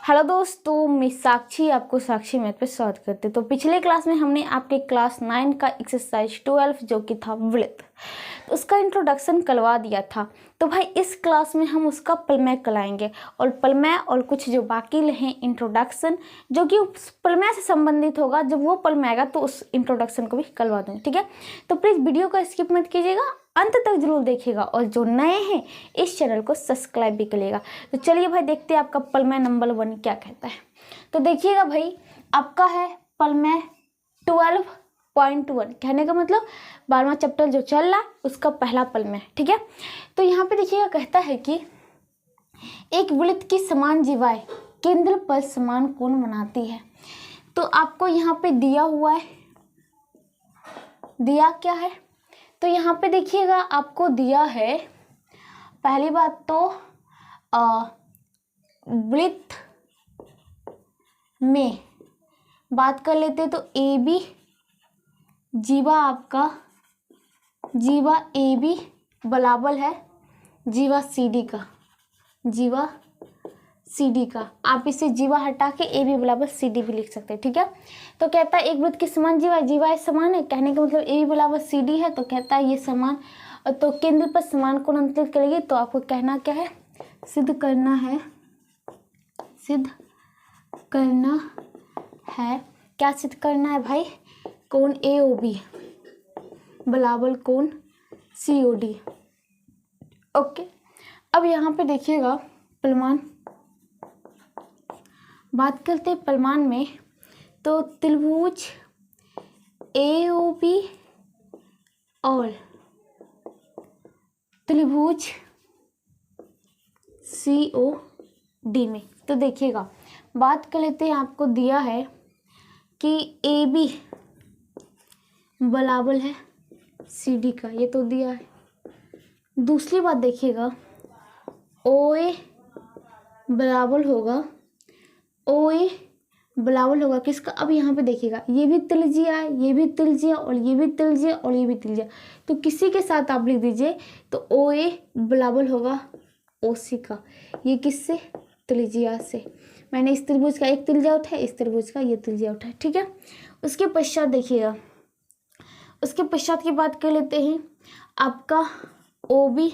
Hello दोस्तों, मैं साक्षी आपको साक्षी मैथ पे स्वागत करते। तो पिछले क्लास में हमने आपके क्लास 9 का एक्सरसाइज 12 जो कि था वृत्त, तो उसका इंट्रोडक्शन करवा दिया था। तो भाई इस क्लास में हम उसका प्रमेय कराएंगे और प्रमेय और कुछ जो बाकी हैं इंट्रोडक्शन जो कि उस प्रमेय से संबंधित होगा। जब वो प्रमेय आएगा तो उस इंट्रोडक्शन को भी करवा देंगे, ठीक है। तो प्लीज़ वीडियो को स्किप मत कीजिएगा, अंत तक जरूर देखिएगा और जो नए हैं इस चैनल को सब्सक्राइब भी करिएगा। तो चलिए भाई देखते हैं आपका प्रमेय नंबर 1 क्या कहता है। तो देखिएगा भाई, आपका है प्रमेय 12.1, कहने का मतलब 12वां चैप्टर जो चल रहा है उसका पहला प्रमेय, ठीक है। तो यहाँ पे देखिएगा कहता है कि एक वृत्त की समान जीवाएं केंद्र पर समान कोण बनाती है। तो आपको यहाँ पे दिया हुआ है, दिया क्या है, तो यहाँ पे देखिएगा आपको दिया है, पहली बात तो वृत्त में बात कर लेते तो ए बी जीवा, आपका जीवा ए बी बराबर है जीवा सी डी का, जीवा सी डी का। आप इसे जीवा हटा के ए बी बराबर सी डी भी लिख सकते हैं, ठीक है। तो कहता है एक वृत्त के समान जीवा, जीवा समान है, कहने का मतलब ए बी बराबर सी डी है, तो कहता है ये समान। तो केंद्र पर समान कोण अंतरित करेगी, तो आपको कहना क्या है, सिद्ध करना है, सिद्ध करना है, क्या सिद्ध करना है भाई, कोण ए ओ बी बराबर कोण सी ओ डी। ओके, अब यहाँ पे देखिएगा प्रमाण, बात करते हैं प्रमाण में। तो त्रिभुज ए ओ बी और त्रिभुज सी ओ डी में, तो देखिएगा बात कर लेते हैं, आपको दिया है कि ए बी बराबर है सी डी का, ये तो दिया है। दूसरी बात देखिएगा ओ ए बराबर होगा, ओ ए बराबर होगा किसका, अब यहाँ पे देखिएगा ये भी त्रिज्या है, ये भी त्रिज्या और ये भी त्रिज्या और ये भी त्रिज्या, तो किसी के साथ आप लिख दीजिए। तो ओ ए बराबर होगा ओ सी का, ये किससे, त्रिज्या से। मैंने इस त्रिभुज का एक त्रिज्या उठाया, इस त्रिभुज का ये त्रिज्या उठाया, ठीक है। उसके पश्चात देखिएगा, उसके पश्चात की बात कर लेते हैं, आपका ओ बी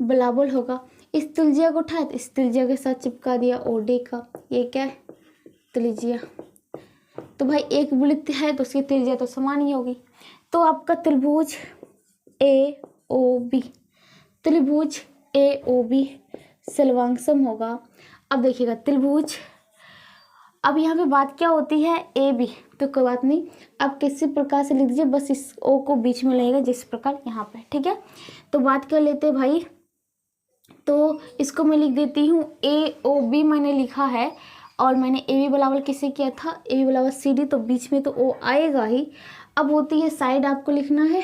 बराबर होगा, इस त्रिज्या को उठाया तो इस त्रिज्या के साथ चिपका दिया ओ डी का, ये क्या है, त्रिज्या। तो भाई एक वृत्त है तो उसकी त्रिज्या तो समान ही होगी। तो आपका त्रिभुज ए ओ बी, त्रिभुज ए ओ बी सर्वांगसम होगा। अब देखिएगा त्रिभुज, अब यहाँ पे बात क्या होती है, ए बी, तो कोई बात नहीं, आप किसी प्रकार से लिख दीजिए, बस इस ओ को बीच में लगेगा जिस प्रकार यहाँ पे, ठीक है। तो बात कर लेते हैं भाई, तो इसको मैं लिख देती हूँ ए ओ बी मैंने लिखा है, और मैंने ए बी बराबर किसे किया था, ए बी बराबर सी डी, तो बीच में तो ओ आएगा ही। अब होती है साइड, आपको लिखना है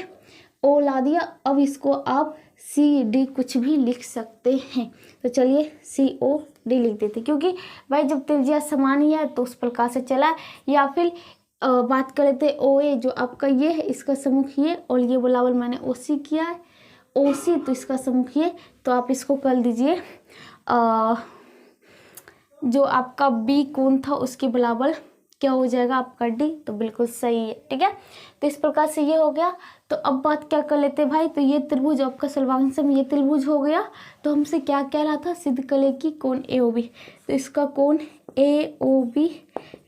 ओ ला दिया, अब इसको आप सी डी कुछ भी लिख सकते हैं। तो चलिए सी ओ डी लिख देते, क्योंकि भाई जब त्रिज्या समान ही है तो उस प्रकार से चला। या फिर बात कर लेते ओ ए, जो आपका ये है इसका सम्मुख ये, और ये बराबर मैंने ओ सी किया है, ओ सी तो इसका सम्मुख ये, तो आप इसको कर दीजिए जो आपका बी कोण था उसके बराबर क्या हो जाएगा आपका डी, तो बिल्कुल सही है, ठीक है। तो इस प्रकार से ये हो गया। तो अब बात क्या कर लेते हैं भाई, तो ये त्रिभुज आपका सर्वांगसम ये त्रिभुज हो गया, तो हमसे क्या कह रहा था, सिद्ध करें कि कोण ए ओ बी, तो इसका कोण ए ओ बी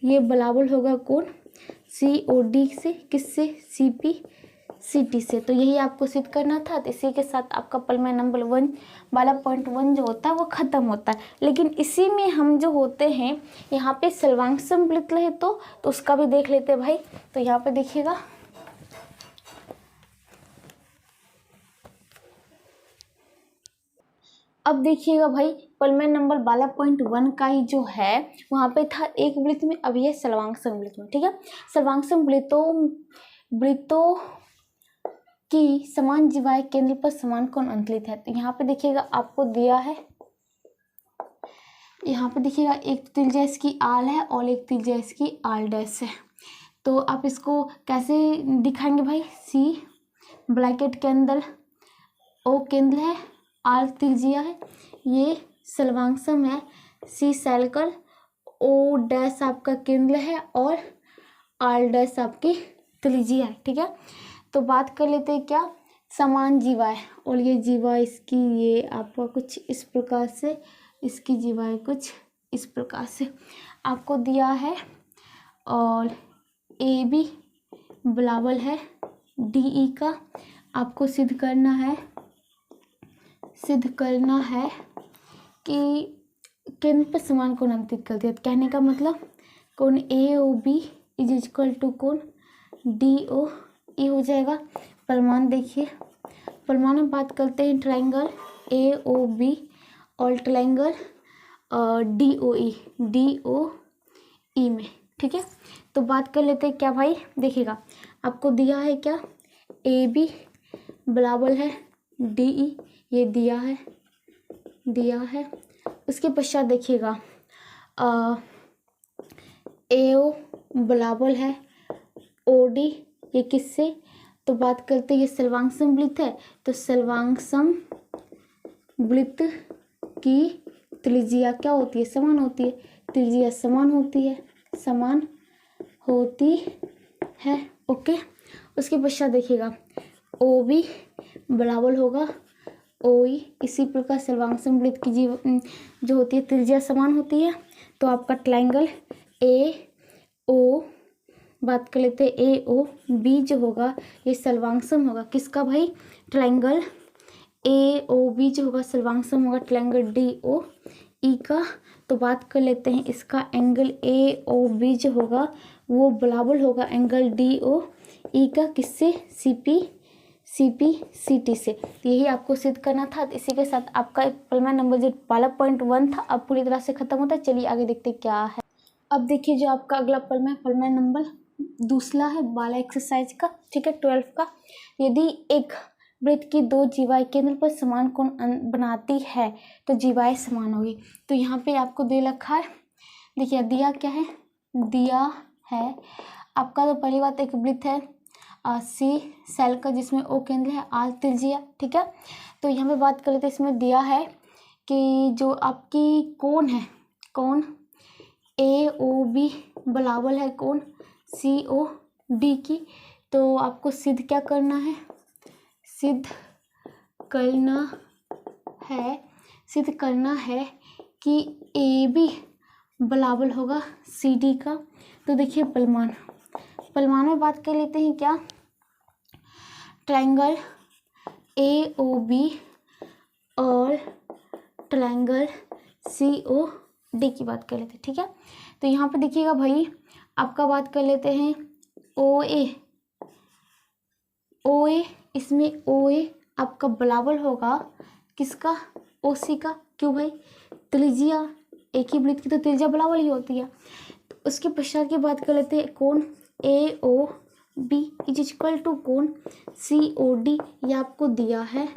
ये बराबर होगा कोण सी ओ डी से, किससे, सी पी सी टी से। तो यही आपको सिद्ध करना था। तो इसी के साथ आपका प्रमेय नंबर 1 12.1 जो होता है वो ख़त्म होता है। लेकिन इसी में हम जो होते हैं यहाँ पे सर्वांगसम वृत्त है, तो उसका भी देख लेते हैं भाई। तो यहाँ पे देखिएगा, अब देखिएगा भाई प्रमेय नंबर 12.1 का ही जो है वहाँ पे था एक वृत्त में, अब ये सर्वांगसम वृत्त में, ठीक है। सर्वांगसम वृत्तों की समान जीवाएं केंद्र पर समान कोण अंतरित है। तो यहाँ पे देखिएगा आपको दिया है, यहाँ पे देखिएगा एक त्रिज्या इसकी आल है और एक त्रिज्या इसकी आल डैश है। तो आप इसको कैसे दिखाएंगे भाई, सी ब्रैकेट के अंदर ओ केंद्र है, आर त्रिज्या है, ये सर्वांगसम है, सी सर्कल ओ डैश आपका केंद्र है और आर डैश आपकी त्रिज्या है, ठीक है। तो बात कर लेते हैं क्या, समान जीवा है और ये जीवा इसकी ये आपका कुछ इस प्रकार से, इसकी जीवाएं कुछ इस प्रकार से आपको दिया है और ए बी बराबर है डी ई का। आपको सिद्ध करना है कि केंद्र पर समान कोण अंकित कर दिया। कहने का मतलब कोण A O B is equal to कोण डी ओ ई हो जाएगा। प्रमाण देखिए, प्रमाण में बात करते हैं ट्रायंगल ए ओ बी और ट्रायंगल डी ओ ई में, ठीक है। तो बात कर लेते हैं क्या भाई, देखिएगा आपको दिया है क्या, ए बी बराबर है डी ई, ये दिया है। उसके पश्चात देखिएगा ए ओ बराबर है ओ डी, ये किससे, तो बात करते हैं ये सर्वांग समवृत्त है, तो सर्वांग समवृत्त की त्रिज्या क्या होती है, समान होती है। त्रिज्या समान होती है, ओके। उसके पश्चात देखिएगा ओ बी बराबर होगा ओ ई, इसी प्रकार सर्वांग समवृत्त की जो होती है त्रिज्या समान होती है। तो आपका ट्रायंगल ए ओ, बात कर लेते हैं ए ओ बी जो होगा ये सर्वांगसम होगा किसका भाई, ट्रायंगल ए ओ बी जो होगा सर्वांगसम होगा ट्रायंगल डी ओ ई का। तो बात कर लेते हैं इसका एंगल ए ओ बी जो होगा वो बराबर होगा एंगल डी ओ ई का, किससे, सी टी से। यही आपको सिद्ध करना था। इसी के साथ आपका प्रमेय नंबर जो वाला पॉइंट 1 था अब पूरी तरह से खत्म होता है। चलिए आगे देखते क्या है। अब देखिए जो आपका अगला प्रमेय नंबर दूसरा है वाला एक्सरसाइज का, ठीक है, 12 का। यदि एक वृत्त की दो जीवाएं केंद्र पर समान कोण बनाती है तो जीवाएं समान होगी। तो यहाँ पे आपको दे रखा है, देखिए दिया क्या है, दिया है आपका तो पहली बात एक वृत्त है सी सेल का जिसमें ओ केंद्र है आर त्रिज्या, ठीक है। तो यहाँ पे बात कर लेते हैं, इसमें दिया है कि जो आपकी कोण है, कोण ए ओ बी बराबर है कोण सी ओ डी की। तो आपको सिद्ध क्या करना है, सिद्ध करना है कि ए बी बराबर होगा सी डी का। तो देखिए प्रमाण में बात कर लेते हैं क्या, ट्रायंगल ए ओ बी और ट्रायंगल सी ओ डी की बात कर लेते हैं, ठीक है। तो यहाँ पे देखिएगा भाई आपका बात कर लेते हैं ओ ए, इसमें ओ ए आपका बराबर होगा किसका, ओ सी का। क्यों भाई, त्रिज्या एक ही वृत्त की तो त्रिज्या बराबर ही होती है। तो उसके पश्चात की बात कर लेते हैं कोण A O B is equal to कोण सी ओ डी, ये आपको दिया है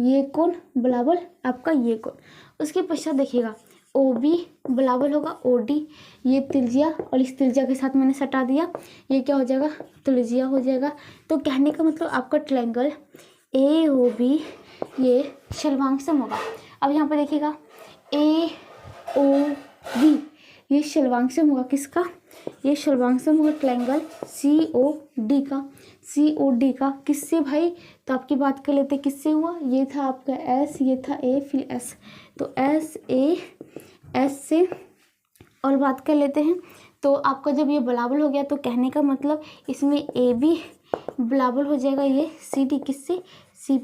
ये कोण बराबर आपका ये कोण। उसके पश्चात देखिएगा ओ बी बराबर होगा ओ डी, ये त्रिज्या और इस त्रिज्या के साथ मैंने सटा दिया, ये क्या हो जाएगा, त्रिज्या हो जाएगा। तो कहने का मतलब आपका ट्रायंगल ए ओ बी ये सर्वांगसम होगा। अब यहाँ पे देखिएगा ए ओ बी ये सर्वांगसम होगा किसका, ये सर्वांगसम होगा ट्रायंगल सी ओ डी का, किससे भाई, तो आपकी बात कर लेते किससे हुआ, ये था आपका एस, ये था ए, फिर एस, तो एस ए एस से और बात कर लेते हैं। तो आपका जब ये बराबर हो गया तो कहने का मतलब इसमें ए बी बराबर हो जाएगा ये सी डी, किससे, सी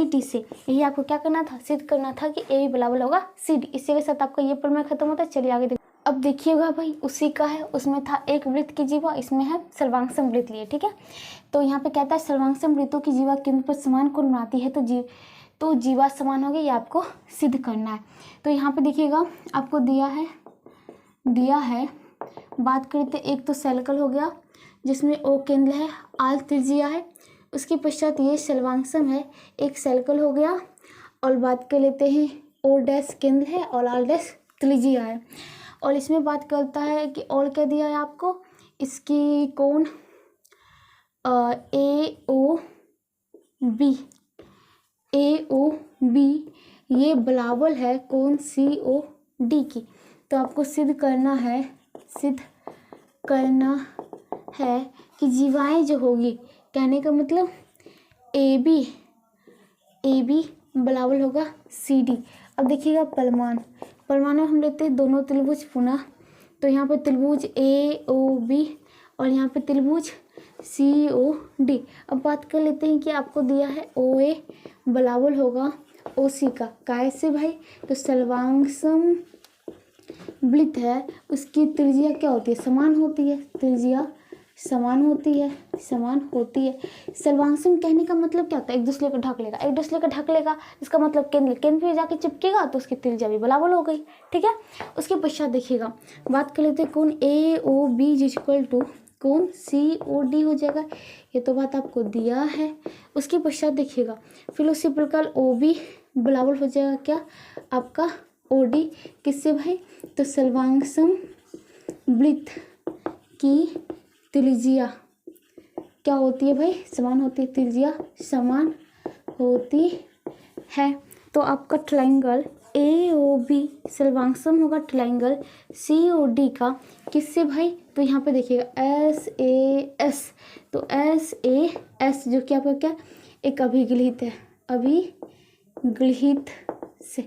टी से। यही आपको क्या करना था, सिद्ध करना था कि ए बी बराबर होगा सी डी। इसी के साथ आपका ये प्रमेय खत्म होता है। चलिए आगे अब देखिएगा भाई उसी का है, उसमें था एक वृत्त की जीवा, इसमें है सर्वांगसम वृत्त लिए, ठीक है। तो यहाँ पे कहता है सर्वांगसम वृत्तों की जीवा केंद्र पर समान कोण बनाती है तो जीवा समान होगी, ये आपको सिद्ध करना है। तो यहाँ पे देखिएगा आपको दिया है बात करते, एक तो सर्कल हो गया जिसमें ओ केंद्र है आर त्रिज्या है, उसके पश्चात ये सर्वांगसम है, एक सर्कल हो गया, और बात कर लेते हैं ओ डैश केंद्र है और आर डैश त्रिज्या है। और इसमें बात करता है कि और क्या दिया है आपको, इसकी कोण ए ओ बी ये बराबर है कोण सी ओ डी की। तो आपको सिद्ध करना है कि जीवाएं जो होगी, कहने का मतलब ए बी बराबर होगा सी डी। अब देखिएगा परमाणु में हम लेते हैं दोनों त्रिभुज पुनः, तो यहाँ पे त्रिभुज ए ओ बी और यहाँ पे त्रिभुज सी ओ डी। अब बात कर लेते हैं कि आपको दिया है ओ ए बराबर होगा ओ सी का, कैसे भाई? तो सर्वांगसम वृत्त है, उसकी त्रिज्या क्या होती है? समान होती है, त्रिज्या समान होती है। सर्वांगसम कहने का मतलब क्या होता है? एक दूसरे को ढक लेगा, इसका मतलब केंद्र पे जाके चिपकेगा तो उसकी त्रिज्या भी बराबर हो गई, ठीक है। उसके पश्चात देखिएगा, बात कर लेते हैं कोण A O B equal to कोण सी ओ डी हो जाएगा, ये तो बात आपको दिया है। उसके पश्चात देखिएगा फिर उसी प्रकार ओ बी बराबर हो जाएगा क्या? आपका ओ डी, किससे भाई? तो सर्वांगसम वृत्त की त्रिज्या क्या होती है भाई? समान होती है, त्रिज्या समान होती है। तो आपका ट्रायंगल ए ओ बी सर्वांगसम होगा ट्रायंगल सी ओ डी का, किससे भाई? तो यहाँ पे देखिएगा एस ए एस, तो एस ए एस जो कि आपका क्या एक अभिगृहित है, अभिगृहित से,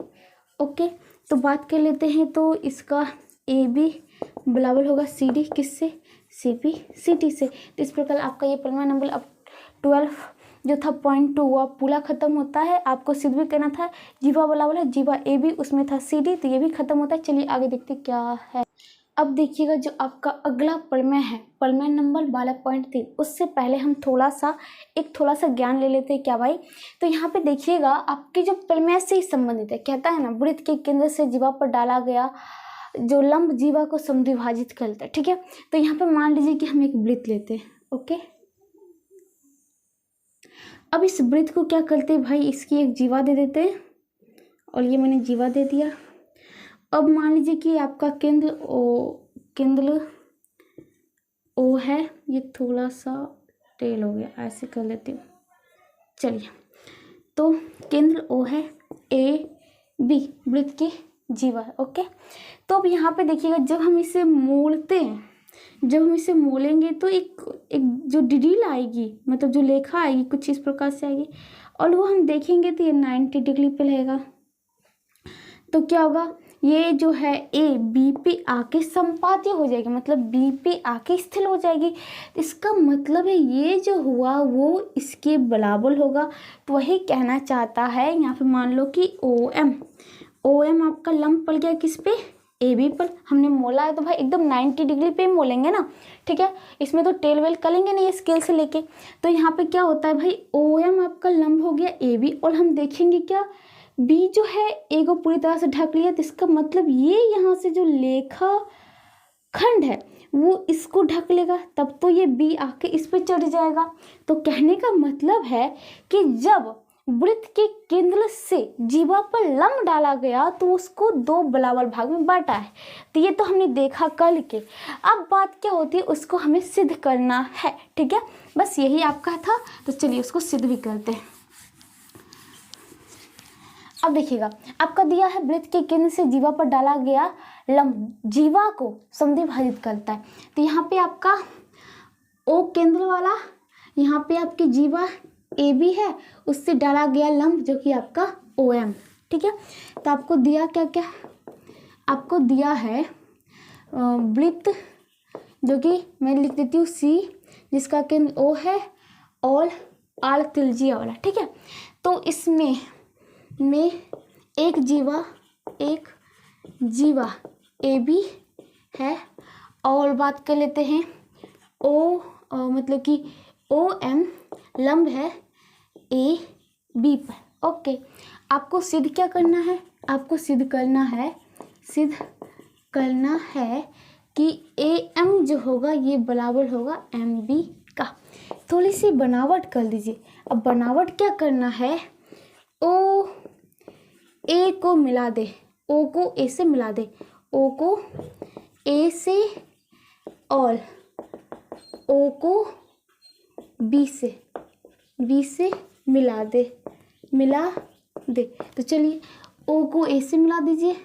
ओके। तो बात कर लेते हैं, तो इसका ए बी बराबर होगा सी डी, किससे? सी पी सी टी से। तो इस प्रकार आपका ये प्रमेय नंबर अब 12 जो था 0.2 वो पूरा खत्म होता है। आपको सिद्ध भी करना था, जीवा बराबर है जीवा ए बी, उसमें था सी डी, तो ये भी खत्म होता है। चलिए आगे देखते क्या है। अब देखिएगा जो आपका अगला प्रमेय है, प्रमेय नंबर 12.3, उससे पहले हम थोड़ा सा ज्ञान ले लेते हैं क्या भाई? तो यहाँ पे देखिएगा आपके जो प्रमेय से ही संबंधित है, कहता है ना वृत्त के केंद्र से जीवा पर डाला गया जो लंब जीवा को समद्विभाजित करता है, ठीक है। तो यहाँ पे मान लीजिए कि हम एक वृत्त लेते हैं, ओके। अब इस वृत्त को क्या करते हैं भाई? इसकी एक जीवा दे देते हैं, और ये मैंने जीवा दे दिया। अब मान लीजिए कि आपका केंद्र ओ है, ये थोड़ा सा टेल हो गया, ऐसे कर लेती हूँ। चलिए, तो केंद्र ओ है, ए बी वृत्त की जीवा है, ओके। तो अब यहाँ पे देखिएगा जब हम इसे मोलेंगे तो एक जो डिग्री आएगी, मतलब जो लेखा आएगी कुछ इस प्रकार से आएगी, और वो हम देखेंगे तो ये 90 डिग्री पे रहेगा। तो क्या होगा? ये जो है ए बी पे आके संपाती हो जाएगी, मतलब बी पे आके स्थिर हो जाएगी। इसका मतलब है ये जो हुआ वो इसके बराबर होगा। तो वही कहना चाहता है यहाँ पे, मान लो कि ओ एम आपका लंब पड़ गया किस पे? ए बी पर। हमने मोला है तो भाई एकदम 90 डिग्री पे मोलेंगे ना, ठीक है। इसमें तो टेल वेल करेंगे नहीं स्केल से लेके। तो यहाँ पे क्या होता है भाई, ओ एम आपका लंब हो गया ए बी, और हम देखेंगे क्या बी जो है ए को पूरी तरह से ढक लिया, तो इसका मतलब ये यहाँ से जो लेखा खंड है वो इसको ढक लेगा, तब तो ये बी आके इस पे चढ़ जाएगा। तो कहने का मतलब है कि जब वृत्त के केंद्र से जीवा पर लंब डाला गया तो उसको दो बराबर भाग में बांटा है। तो ये तो हमने देखा कल के। अब बात क्या होती है, उसको हमें सिद्ध करना है, ठीक है। बस यही आपका था, तो चलिए उसको सिद्ध भी करते हैं। अब देखिएगा आपका दिया है वृत्त के केंद्र से जीवा पर डाला गया लंब जीवा को समद्विभाजित करता है। तो यहाँ पे आपका ओ केंद्र वाला, यहाँ पे आपकी जीवा ए बी है, उससे डाला गया लंब जो कि आपका ओ एम, ठीक है। तो आपको दिया क्या क्या? आपको दिया है वृत्त जो कि मैं लिख देती हूँ सी, जिसका केंद्र ओ है और आर त्रिज्या वाला, ठीक है। तो इसमें एक जीवा ए बी है, और बात कर लेते हैं मतलब कि ओ एम लंब है ए बी पर, ओके। आपको सिद्ध क्या करना है? आपको सिद्ध करना है कि ए एम जो होगा ये बराबर होगा एम बी का। थोड़ी सी बनावट कर लीजिए। अब बनावट क्या करना है, ओ ए को मिला दे, ओ को ए से मिला दे, ओ को ए से और ओ को बी से मिला दे। तो चलिए ओ को ए से मिला दीजिए,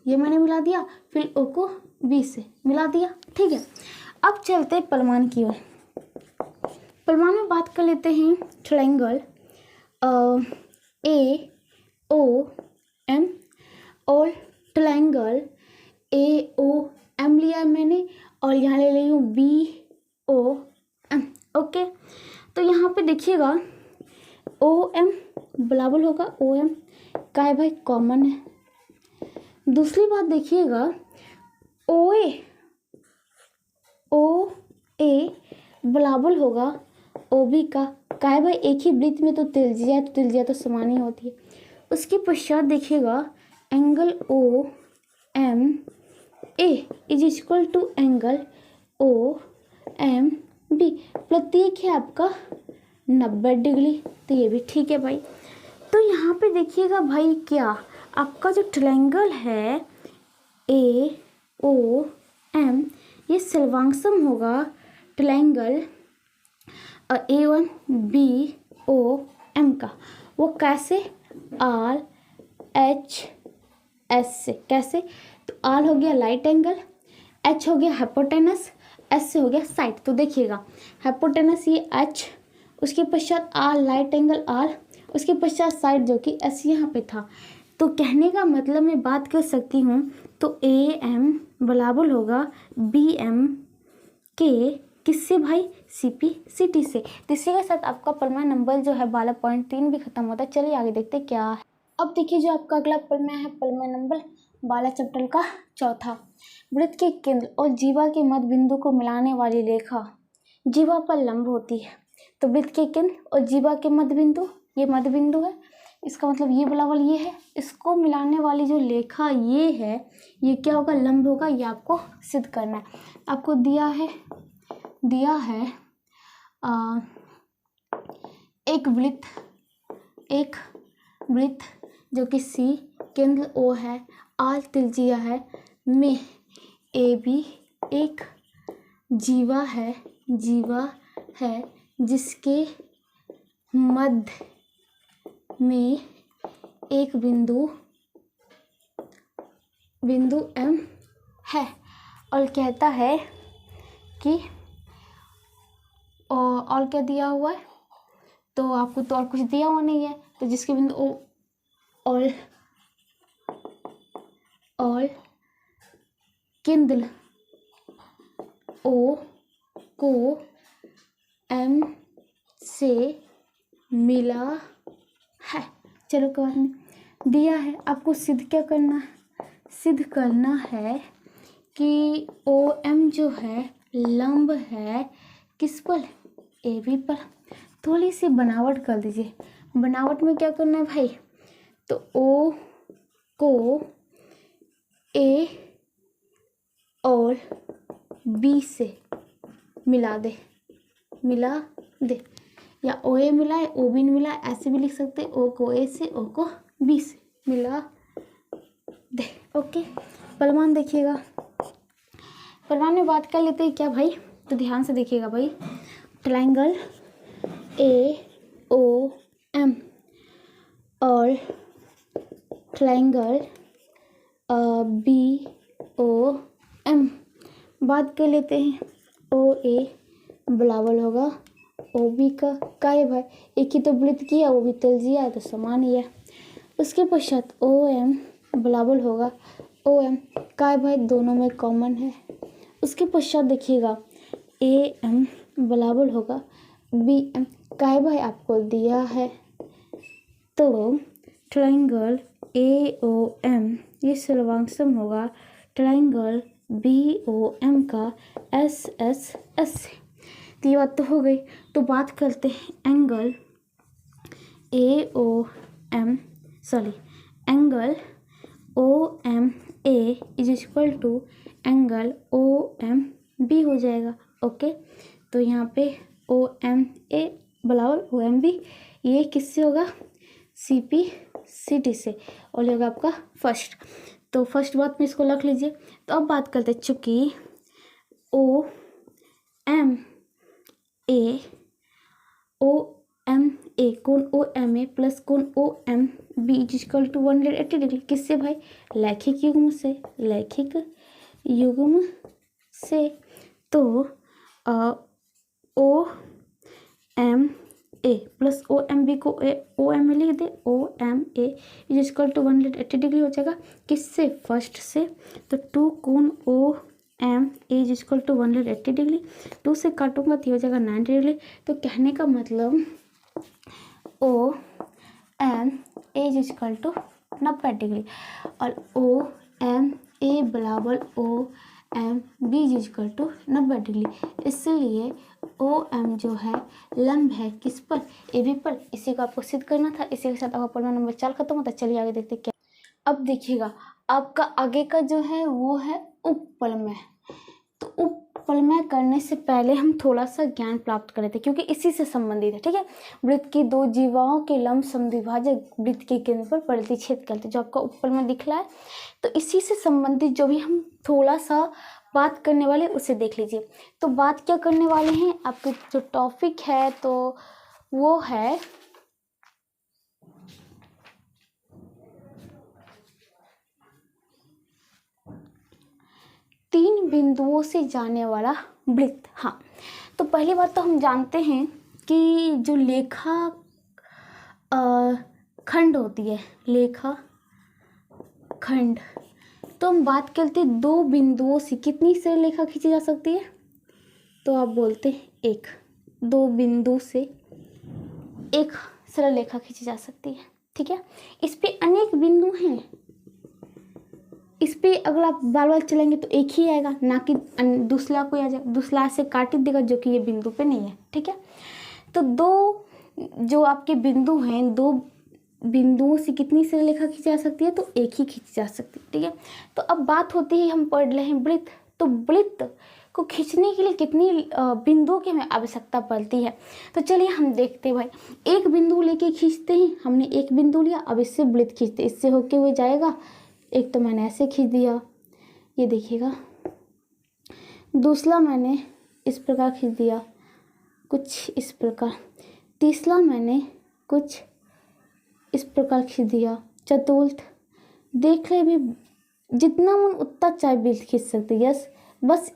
ये मैंने मिला दिया, फिर ओ को बी से मिला दिया। ठीक है, अब चलते परमाणु की ओर। परमाणु में बात कर लेते हैं ट्रायंगल ए ओ एम, और ट्रायंगल ए ओ एम लिया है मैंने, और यहाँ ले रही हूँ बी ओ एम। ओके, तो यहाँ पे देखिएगा ओ एम बराबर होगा ओ एम का है भाई, कॉमन है। दूसरी बात देखिएगा ओ ए बराबर होगा ओ बी का है भाई, एक ही वृत्त में तो त्रिज्या तो समान ही होती है। उसके पश्चात देखिएगा angle O M A is equal to angle O M B, प्रत्येक है आपका 90 डिग्री, तो ये भी ठीक है भाई। तो यहाँ पे देखिएगा भाई क्या आपका जो ट्रायंगल है ए ओ एम, ये सर्वांगसम होगा triangle A one B O M का। वो कैसे? आर एच एस से। कैसे? तो आर हो गया लाइट एंगल, एच हो गया हाइपोटेनस, एस से हो गया साइड। तो देखिएगा हाइपोटेनस ये एच, उसके पश्चात आर लाइट एंगल आर, उसके पश्चात साइड जो कि एस यहाँ पे था। तो कहने का मतलब मैं बात कर सकती हूँ, तो ए एम बराबर होगा बी एम के किससे भाई? सी पी सी टी से। तो इसी के साथ आपका परमाणु नंबर जो है 12.3 भी खत्म होता है। चलिए आगे देखते क्या है। अब देखिए जो आपका अगला परमाणु है, परमाणु नंबर 12 चैप्टर का चौथा, वृत्त के केंद्र और जीवा के मध्य बिंदु को मिलाने वाली रेखा जीवा पर लंब होती है। तो वृत्त के केंद्र और जीवा के मध्य बिंदु, ये मध्य बिंदु है, इसका मतलब ये बराबर ये है, इसको मिलाने वाली जो रेखा ये है, ये क्या होगा? लंब होगा। ये आपको सिद्ध करना है। आपको दिया है एक वृत्त जो कि सी, केंद्र ओ है, आर त्रिज्या है, में ए बी एक जीवा है जिसके मध्य में एक बिंदु एम है, और कहता है कि और क्या दिया हुआ है, तो आपको तो और कुछ दिया हुआ नहीं है, तो जिसके बिंदु ओ और केंद्र ओ को एम से मिला है। चलो कोई बात नहीं, दिया है, आपको सिद्ध क्या करना है? सिद्ध करना है कि ओ एम जो है लंब है किस पर? ए बी पर। थोड़ी सी बनावट कर दीजिए। बनावट में क्या करना है भाई? तो ओ को ए और बी से मिला दे या ओ ए मिला है ओ बी मिला है, ऐसे भी लिख सकते हैं, ओ को ए से ओ को बी से मिला दे। ओके, परमाणु देखिएगा। परमाणु में बात कर लेते हैं क्या भाई? तो ध्यान से देखिएगा भाई, ट्रायंगल ए ओ एम और ट्रायंगल बी ओ एम, बात कर लेते हैं। ओ ए बराबर होगा ओ बी का है भाई, एक ही तो वृत्त किया, वो भी त्रिज्या है तो समान ही है। उसके पश्चात ओ एम बराबर होगा ओ एम का है भाई, दोनों में कॉमन है। उसके पश्चात देखिएगा ए एम बराबर होगा बी एम का है भाई, आपको दिया है। तो ट्रायंगल ए ओ एम ये सर्वांगसम होगा ट्रायंगल बी ओ एम का एस एस एस से। तो ये बात तो हो गई। तो बात करते हैं angle angle O M A is equal to angle O M B हो जाएगा। ओके, तो यहाँ पे ओ एम ए बराबर ओ एम बी, ये किससे होगा? सी पी सी टी से, और होगा आपका फर्स्ट। तो फर्स्ट बात में इसको रख लीजिए। तो अब बात करते हैं, चूँकि ओ एम ए कोण ओ एम ए प्लस कोण O M B is equal to 180 degree. किससे भाई? रैखिक युग्म से, रैखिक युग्म से। तो O M A plus O M B को ओ एम ए लिख दे, O M A is equal to 180 degree हो जाएगा। किससे? फर्स्ट से। तो 2 कोण O M A is equal to 180 degree, 2 से काटूंगा तो हो जाएगा 90 डिग्री। तो कहने का मतलब O M A is equal to 90 degree और ओ एम ए बराबर O M B is equal to 90 degree. इसलिए ओ एम जो है लंब है किस पर? ए बी पर। इसी को आपको सिद्ध करना था। इसी के साथ आपका प्रमेय नंबर 4 खत्म होता है। चलिए आगे देखते क्या। अब देखिएगा आपका आगे का जो है वो है उपप्रमेय। तो उपप्रमेय करने से पहले हम थोड़ा सा ज्ञान प्राप्त कर रहे थे क्योंकि इसी से संबंधित है। ठीक है, वृत्त की दो जीवाओं के लंब समद्विभाजक वृत्त के केंद्र पर प्रतिच्छेद करते, जो आपका उपप्रमेय दिख रहा है। तो इसी से संबंधित जो भी हम थोड़ा सा बात करने वाले उसे देख लीजिए। तो बात क्या करने वाले हैं, आपके जो टॉपिक है तो वो है तीन बिंदुओं से जाने वाला वृत्त। हाँ, तो पहली बात तो हम जानते हैं कि जो लेखा खंड होती है, लेखा खंड, तो हम बात करते हैं दो बिंदुओं से कितनी सरल रेखा खींची जा सकती है? तो आप बोलते हैं एक। दो बिंदु से एक सरल रेखा खींची जा सकती है। ठीक है, इस पे अनेक बिंदु हैं। इस पे अगर आप बार बार चलेंगे तो एक ही आएगा, ना कि दूसरा कोई आ जाएगा, दूसरा से काट देगा जो कि ये बिंदु पे नहीं है। ठीक है, तो दो जो आपके बिंदु हैं, दो बिंदुओं से कितनी सरल रेखा खींची जा सकती है? तो एक ही खींची जा सकती है। ठीक है, तो अब बात होती है, हम पढ़ रहे हैं वृत्त। तो वृत्त को खींचने के लिए कितनी बिंदुओं की हमें आवश्यकता पड़ती है? तो चलिए हम देखते हैं भाई। एक बिंदु लेके खींचते हैं, हमने एक बिंदु लिया, अब इससे वृत्त खींचते, इससे होके हुए जाएगा। एक तो मैंने ऐसे खींच दिया, ये देखिएगा। दूसरा मैंने इस प्रकार खींच दिया, कुछ इस प्रकार। तीसरा मैंने कुछ इस प्रकार खींच दिया। चतुर्थ देख ले भी, जितना मन उतना चाहे वृत्त खींच सकते। यस, बस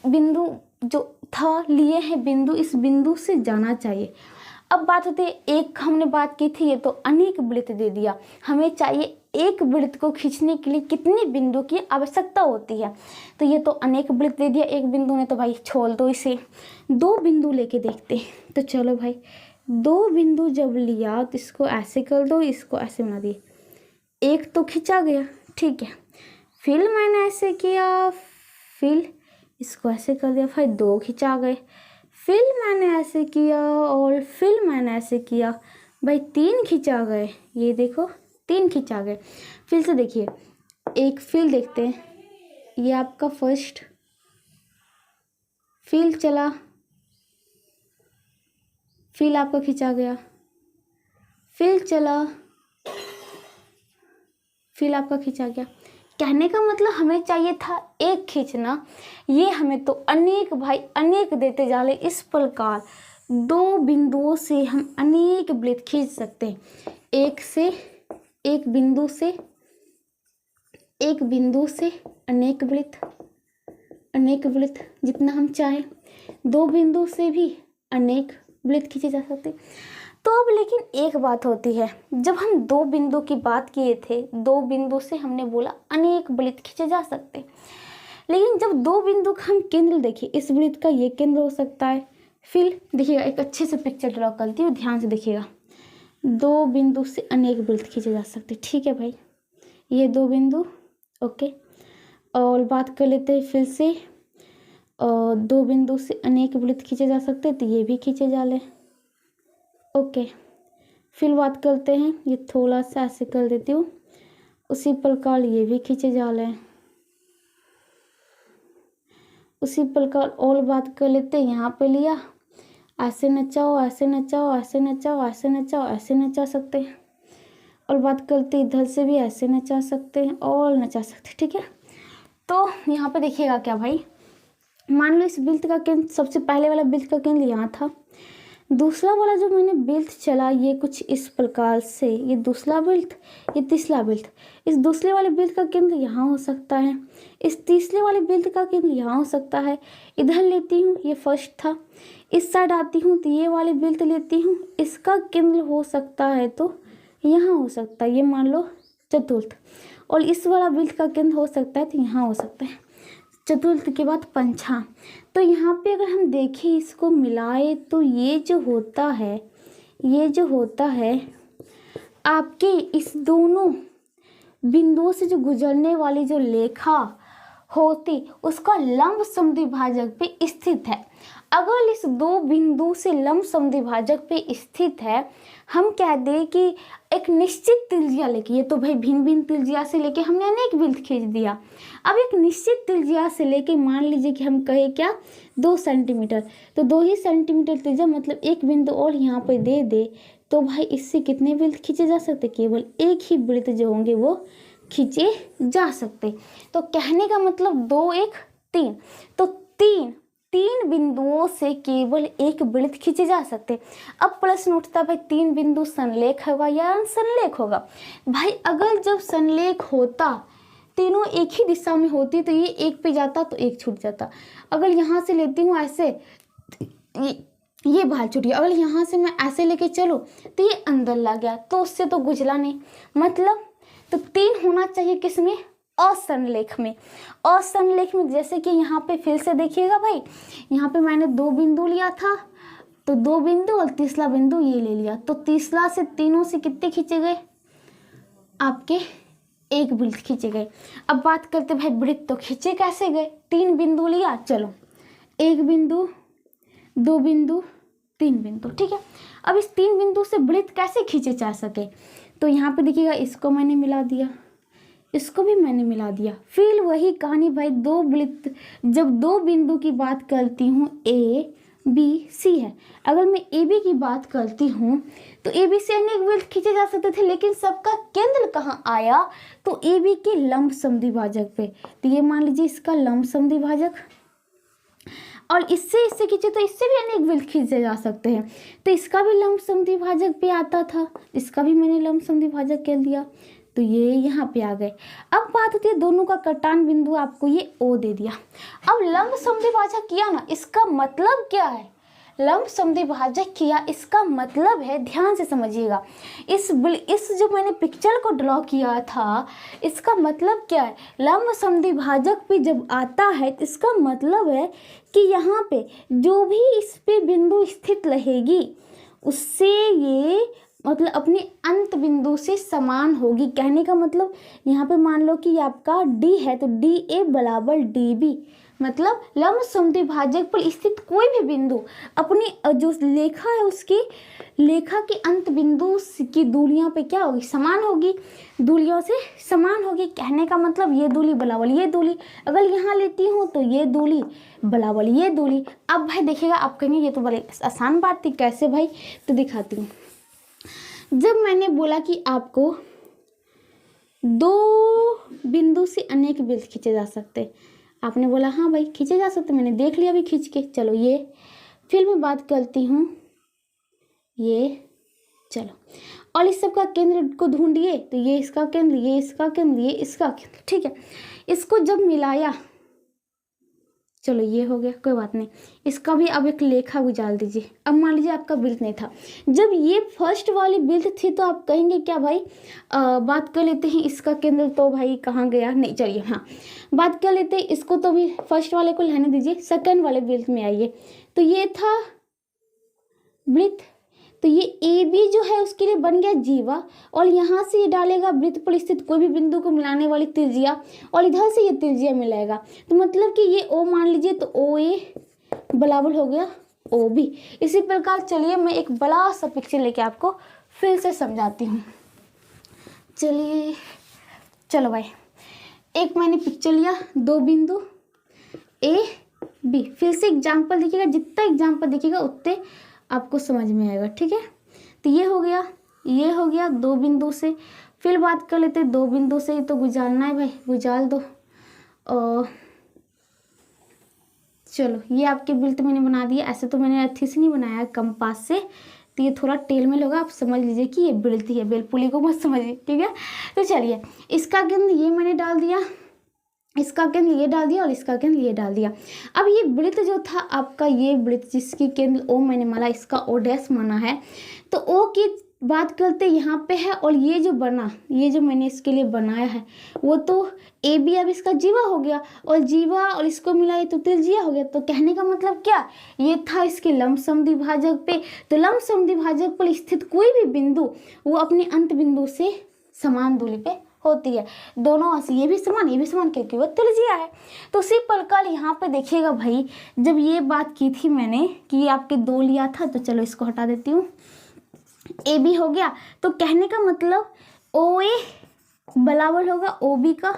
बिंदु जो था लिए हैं बिंदु, इस बिंदु से जाना चाहिए। अब बात होती है, एक हमने बात की थी, ये तो अनेक वृत्त दे दिया। हमें चाहिए एक वृत्त को खींचने के लिए कितने बिंदु की आवश्यकता होती है? तो ये तो अनेक वृत्त दे दिया एक बिंदु ने, तो भाई छोड़ दो इसे। दो बिंदु लेके देखते हैं। तो चलो भाई, दो बिंदु जब लिया तो इसको ऐसे कर दो, इसको ऐसे बना दिए। एक तो खींचा गया, ठीक है। फिर मैंने ऐसे किया, फिर इसको ऐसे कर दिया, फिर दो खींचा गए। फिर मैंने ऐसे किया और फिर मैंने ऐसे किया, भाई तीन खींचा गए। ये देखो तीन खींचा गए। फिर से देखिए, एक फिर देखते हैं, ये आपका फर्स्ट, फिर चला, फिर आपका खींचा गया, फिर चला, फिर आपका खींचा गया। कहने का मतलब हमें चाहिए था एक खींचना, ये हमें तो अनेक भाई अनेक देते जा रहे। इस प्रकार दो बिंदुओं से हम अनेक वृत्त खींच सकते हैं। एक से, एक बिंदु से, एक बिंदु से अनेक वृत्त, अनेक वृत्त जितना हम चाहें। दो बिंदु से भी अनेक वृत्त खींचे जा सकते। तो अब लेकिन एक बात होती है, जब हम दो बिंदु की बात किए थे, दो बिंदु से हमने बोला अनेक वृत्त खींचे जा सकते, लेकिन जब दो बिंदु का हम केंद्र देखिए, इस वृत्त का ये केंद्र हो सकता है। फिर देखिएगा, एक अच्छे से पिक्चर ड्रॉ करती हूँ, ध्यान से देखिएगा। दो बिंदु से अनेक वृत्त खींचे जा सकते, ठीक है भाई, ये दो बिंदु, ओके। और बात कर लेते हैं फिर से, दो बिंदु से अनेक वृत्त खींचे जा सकते, तो ये भी खींचे जा ले, ओके। फिर बात करते हैं, ये थोड़ा सा ऐसे कर देती हूँ, उसी प्रकार ये भी खींचे जा ले। उसी प्रकार और बात कर लेते हैं, यहाँ पे लिया, ऐसे नचाओ, ऐसे नचाओ, ऐसे नचाओ, ऐसे नचाओ, ऐसे नचा सकते हैं। और बात करते इधर से भी ऐसे नचा सकते हैं और नचा सकते हैं, ठीक है। तो यहाँ पे देखिएगा क्या भाई, मान लो इस वृत्त का केंद्र, सबसे पहले वाला वृत्त का केंद्र यहाँ था। दूसरा वाला जो मैंने बेल्ट चला ये कुछ इस प्रकार से, ये दूसरा बेल्ट, ये तीसरा बेल्ट। इस दूसरे वाले बेल्ट का केंद्र यहाँ हो सकता है, इस तीसरे वाले बेल्ट का केंद्र यहाँ हो सकता है। इधर लेती हूँ, ये फर्स्ट था, इस साइड आती हूँ तो ये वाले बेल्ट लेती हूँ, इसका केंद्र हो सकता है तो यहाँ हो सकता है, ये मान लो चतुर्थ। और इस वाला बेल्ट का केंद्र हो सकता है तो यहाँ हो सकता है। चतुर्थ के बाद पंचम। तो यहाँ पे अगर हम देखें इसको मिलाए तो ये जो होता है, ये जो होता है आपके इस दोनों बिंदुओं से जो गुजरने वाली जो रेखा होती उसका लंब समद्विभाजक पे स्थित है। अगर इस दो बिंदु से लंब समद्विभाजक पे स्थित है, हम कह दें कि एक निश्चित त्रिज्या लेके, ये तो भाई भिन्न भिन्न त्रिज्या से लेके हमने अनेक बेल्ट खींच दिया। अब एक निश्चित त्रिज्या से लेके मान लीजिए कि हम कहे क्या 2 सेंटीमीटर, तो 2 ही सेंटीमीटर त्रिज्या मतलब एक बिंदु और यहाँ पे दे दे तो भाई इससे कितने बेल्ट खींचे जा सकते? केवल एक ही बेल्ट जो होंगे वो खींचे जा सकते। तो कहने का मतलब 2 1 3, तो तीन बिंदुओं से केवल एक बेल्ट खींचे जा सकते। अब प्रश्न उठता भाई 3 बिंदु संलेख होगा या अनसंलेख होगा? भाई अगर जब संलेख होता, तीनों एक ही दिशा में होती तो ये एक पे जाता तो एक छूट जाता। अगर यहाँ से लेती हूँ ऐसे, ये बाहर छूट गया। अगर यहाँ से मैं ऐसे लेके चलूँ तो ये अंदर लग गया, तो उससे तो गुजरा नहीं। मतलब तो 3 होना चाहिए किसमें? असंलेख में। असंलेख में जैसे कि यहाँ पे फिर से देखिएगा भाई, यहाँ पे मैंने 2 बिंदु लिया था, तो 2 बिंदु और तीसरा बिंदु ये ले लिया, तो तीसरा से तीनों से कितने खींचे गए? आपके एक बेल्ट खींचे गए। अब बात करते भाई वृत्त, तो खींचे कैसे गए? 3 बिंदु लिया, चलो 1 बिंदु 2 बिंदु 3 बिंदु, ठीक है। अब इस 3 बिंदु से वृत्त कैसे खींचे जा सके? तो यहाँ पे देखिएगा, इसको मैंने मिला दिया, इसको भी मैंने मिला दिया। फिर वही कहानी भाई, 2 वृत्त, जब 2 बिंदु की बात करती हूँ A B C है, अगर मैं A B की बात करती हूँ तो A B से अनेक वृत्त खींचे जा सकते थे, लेकिन सबका केंद्र कहाँ आया? तो A B के लंब समद्विभाजक पे। तो ये मान लीजिए इसका लंब समद्विभाजक, और इससे खींचे तो इससे भी अनेक वृत्त खींचे जा सकते हैं, तो इसका भी लंब समद्विभाजक पे आता था, इसका भी मैंने लंब समद्विभाजक कह दिया, तो ये यहाँ पे आ गए। अब बात होती है दोनों का कटान बिंदु, आपको ये O दे दिया। अब लंब समद्विभाजक किया ना, इसका मतलब क्या है? लंब समद्विभाजक किया, इसका मतलब है, ध्यान से समझिएगा, इस जो मैंने पिक्चर को ड्रॉ किया था, इसका मतलब क्या है? लंब समद्विभाजक पे जब आता है तो इसका मतलब है कि यहाँ पे जो भी इस पे बिंदु स्थित रहेगी उससे ये मतलब अपने अंत बिंदु से समान होगी। कहने का मतलब यहाँ पे मान लो कि आपका D है तो DA बराबर DB, मतलब लंब समद्विभाजक पर स्थित कोई भी बिंदु अपनी जो लेखा है उसकी लेखा के अंत बिंदु की दूरियों पे क्या होगी? समान होगी, दूरियों से समान होगी। कहने का मतलब ये दूरी बराबर ये दूरी, अगर यहाँ लेती हूँ तो ये दूरी बराबर ये दूरी। अब भाई देखिएगा, आप कहेंगे ये तो बड़ी आसान बात थी, कैसे भाई? तो दिखाती हूँ। जब मैंने बोला कि आपको 2 बिंदु से अनेक बेल्ट खींचे जा सकते, आपने बोला हाँ भाई खींचे जा सकते, मैंने देख लिया अभी खींच के। चलो ये फिर मैं बात करती हूँ, ये चलो, और इस सब का केंद्र को ढूंढिए, तो ये इसका केंद्र, ये इसका केंद्र, ये इसका केंद्र, ठीक है। इसको जब मिलाया, चलो ये हो गया, कोई बात नहीं। इसका भी अब एक लेखा गुजार दीजिए। अब मान लीजिए आपका बेल्ट नहीं था, जब ये फर्स्ट वाली बेल्ट थी तो आप कहेंगे क्या भाई? बात कर लेते हैं इसका केंद्र, तो भाई कहाँ गया? नहीं चलिए, हाँ बात कर लेते हैं इसको, तो भी फर्स्ट वाले को रहने दीजिए, सेकंड वाले बेल्ट में आइए। तो ये था वृत्त, तो ये ए बी जो है उसके लिए बन गया जीवा, और यहाँ से ये डालेगा वृत्त पर स्थित कोई भी बिंदु को मिलाने वाली त्रिज्या, और इधर से ये त्रिज्या मिलाएगा, तो मतलब कि ये ओ मान लीजिए, तो ओ ए बराबर हो गया ओ बी। इसी प्रकार चलिए मैं एक बड़ा सा पिक्चर लेके आपको फिर से समझाती हूँ। चलिए, चलो भाई, एक मैंने पिक्चर लिया, 2 बिंदु ए बी, फिर से एग्जाम्पल देखिएगा, जितना एग्जाम्पल देखिएगा उतने आपको समझ में आएगा, ठीक है। तो ये हो गया, ये हो गया 2 बिंदु से। फिर बात कर लेते हैं 2 बिंदु से, तो गुजारना है भाई, गुजार दो। चलो ये आपके वृत्त मैंने बना दिया। ऐसे तो मैंने अथी से नहीं बनाया, कंपास से, तो ये थोड़ा टेल में होगा, आप समझ लीजिए कि ये वृत्त ही है, बेलपुली को मत समझिए, ठीक है। तो चलिए इसका केंद्र ये मैंने डाल दिया, इसका केंद्र ये डाल दिया और इसका केंद्र ये डाल दिया। अब ये वृत्त जो था आपका, ये वृत्त जिसकी केंद्र ओ मैंने माना, इसका ओ डैश माना है, तो ओ की बात करते यहाँ पे है, और ये जो बना, ये जो मैंने इसके लिए बनाया है वो तो ए बी, अब इसका जीवा हो गया, और जीवा और इसको मिलाए तो त्रिज्या हो गया। तो कहने का मतलब क्या, ये था इसके लंब समद्विभाजक पे। तो लंब समद्विभाजक पर स्थित कोई भी बिंदु वो अपने अंत बिंदु से समान दूरी पे होती है। दोनों ये भी समान, ये भी समान, क्योंकि वो त्रिज्या है। तो उसी प्रकार यहाँ पे देखिएगा भाई, जब ये बात की थी मैंने कि ये आपके 2 लिया था, तो चलो इसको हटा देती हूँ, ए बी हो गया। तो कहने का मतलब ओ ए बराबर होगा ओ बी का।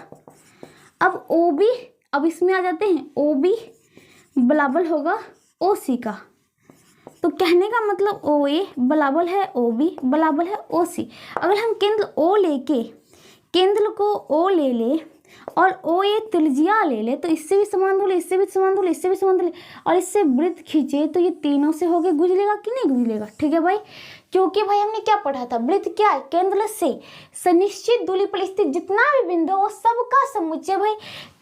अब ओ बी, अब इसमें आ जाते हैं, ओ बी बराबर होगा ओ सी का। तो कहने का मतलब ओ ए बराबर है ओ बी बराबर है ओ सी। अगर हम केंद्र ओ लेके, केंद्र को ओ ले ले और ओ ए त्रिज्या ले ले, तो इससे भी समान दूरी, इससे भी समान दूरी, इससे भी समान दूरी, और इससे वृत्त खींचे, तो ये तीनों से होके गुजरेगा कि नहीं गुजरेगा, ठीक है भाई। क्योंकि भाई हमने क्या पढ़ा था, वृत्त क्या है, केंद्र से सनिश्चित दूरी पर स्थित जितना भी बिंदु वो सबका समुच्चय भाई।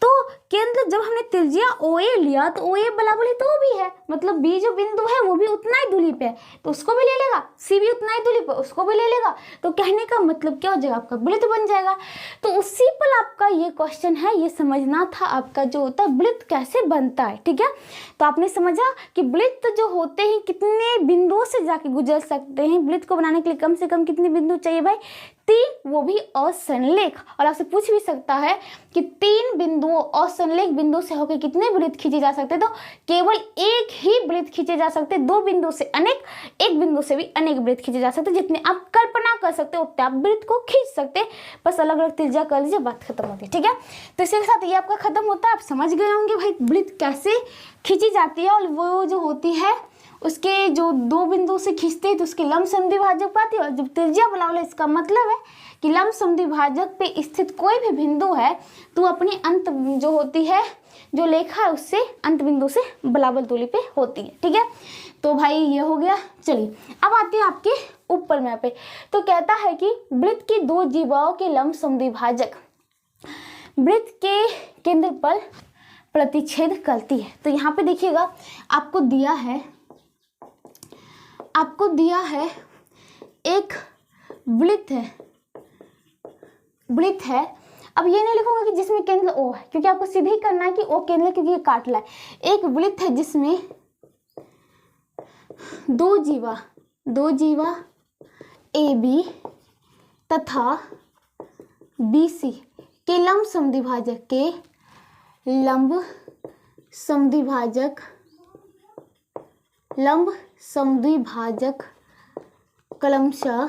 तो केंद्र, जब हमने त्रिज्या ओ ए लिया, तो ओ ए बराबर है तो ओ भी है, मतलब बी जो बिंदु है वो भी उतना ही दूरी पे है, तो उसको भी ले लेगा, सी भी उतना ही दूरी पे, उसको भी ले लेगा। तो कहने का मतलब क्या हो जाएगा, आपका वृत्त बन जाएगा। तो उसी पर आपका ये क्वेश्चन है, ये समझना था आपका जो होता है वृत्त कैसे बनता है, ठीक है। तो आपने समझा कि वृत्त जो होते हैं कितने बिंदुओं से जाके गुजर सकते हैं। वृत्त को बनाने के लिए कम से कम कितने बिंदु चाहिए भाई, 3, वो भी असंलेख। और आपसे पूछ भी सकता है कि 3 बिंदुओं असंलेख बिंदु से होकर कितने वृत्त खींचे जा सकते हैं, तो केवल एक ही वृत्त खींचे जा सकते हैं। 2 बिंदु से अनेक, एक बिंदु से भी अनेक वृत्त खींचे जा सकते हैं। जितने आप कल्पना कर सकते हो उतने आप वृत्त को खींच सकते हैं, बस अलग अलग त्रिज्या कर लीजिए, बात खत्म होती है, ठीक है। तो इसी के साथ ये आपका खत्म होता है। आप समझ गए होंगे भाई वृत्त कैसे खींची जाती है, और वो जो होती है उसके जो 2 बिंदु से खींचते हैं तो उसके लंब समद्विभाजक पाती है। और जब त्रिज्या बराबर, इसका मतलब है कि लंब समद्विभाजक पे स्थित कोई भी बिंदु है तो अपनी अंत जो होती है, जो लेखा है उससे अंत बिंदु से बराबर दूरी पे होती है, ठीक है। तो भाई ये हो गया। चलिए अब आते हैं आपके ऊपर में पे। तो कहता है कि वृत्त की 2 जीवाओं के लंब समद्विभाजक वृत्त के केंद्र पर प्रतिच्छेद करती है। तो यहाँ पे देखिएगा आपको दिया है एक वृत्त है। अब ये नहीं लिखूंगा कि जिसमें केंद्र ओ है, क्योंकि आपको सीधे ही करना है कि ओ केंद्र, क्योंकि ये काटला है। एक वृत्त है जिसमें 2 जीवा ए बी तथा बी सी के लंब समद्विभाजक क्रमशः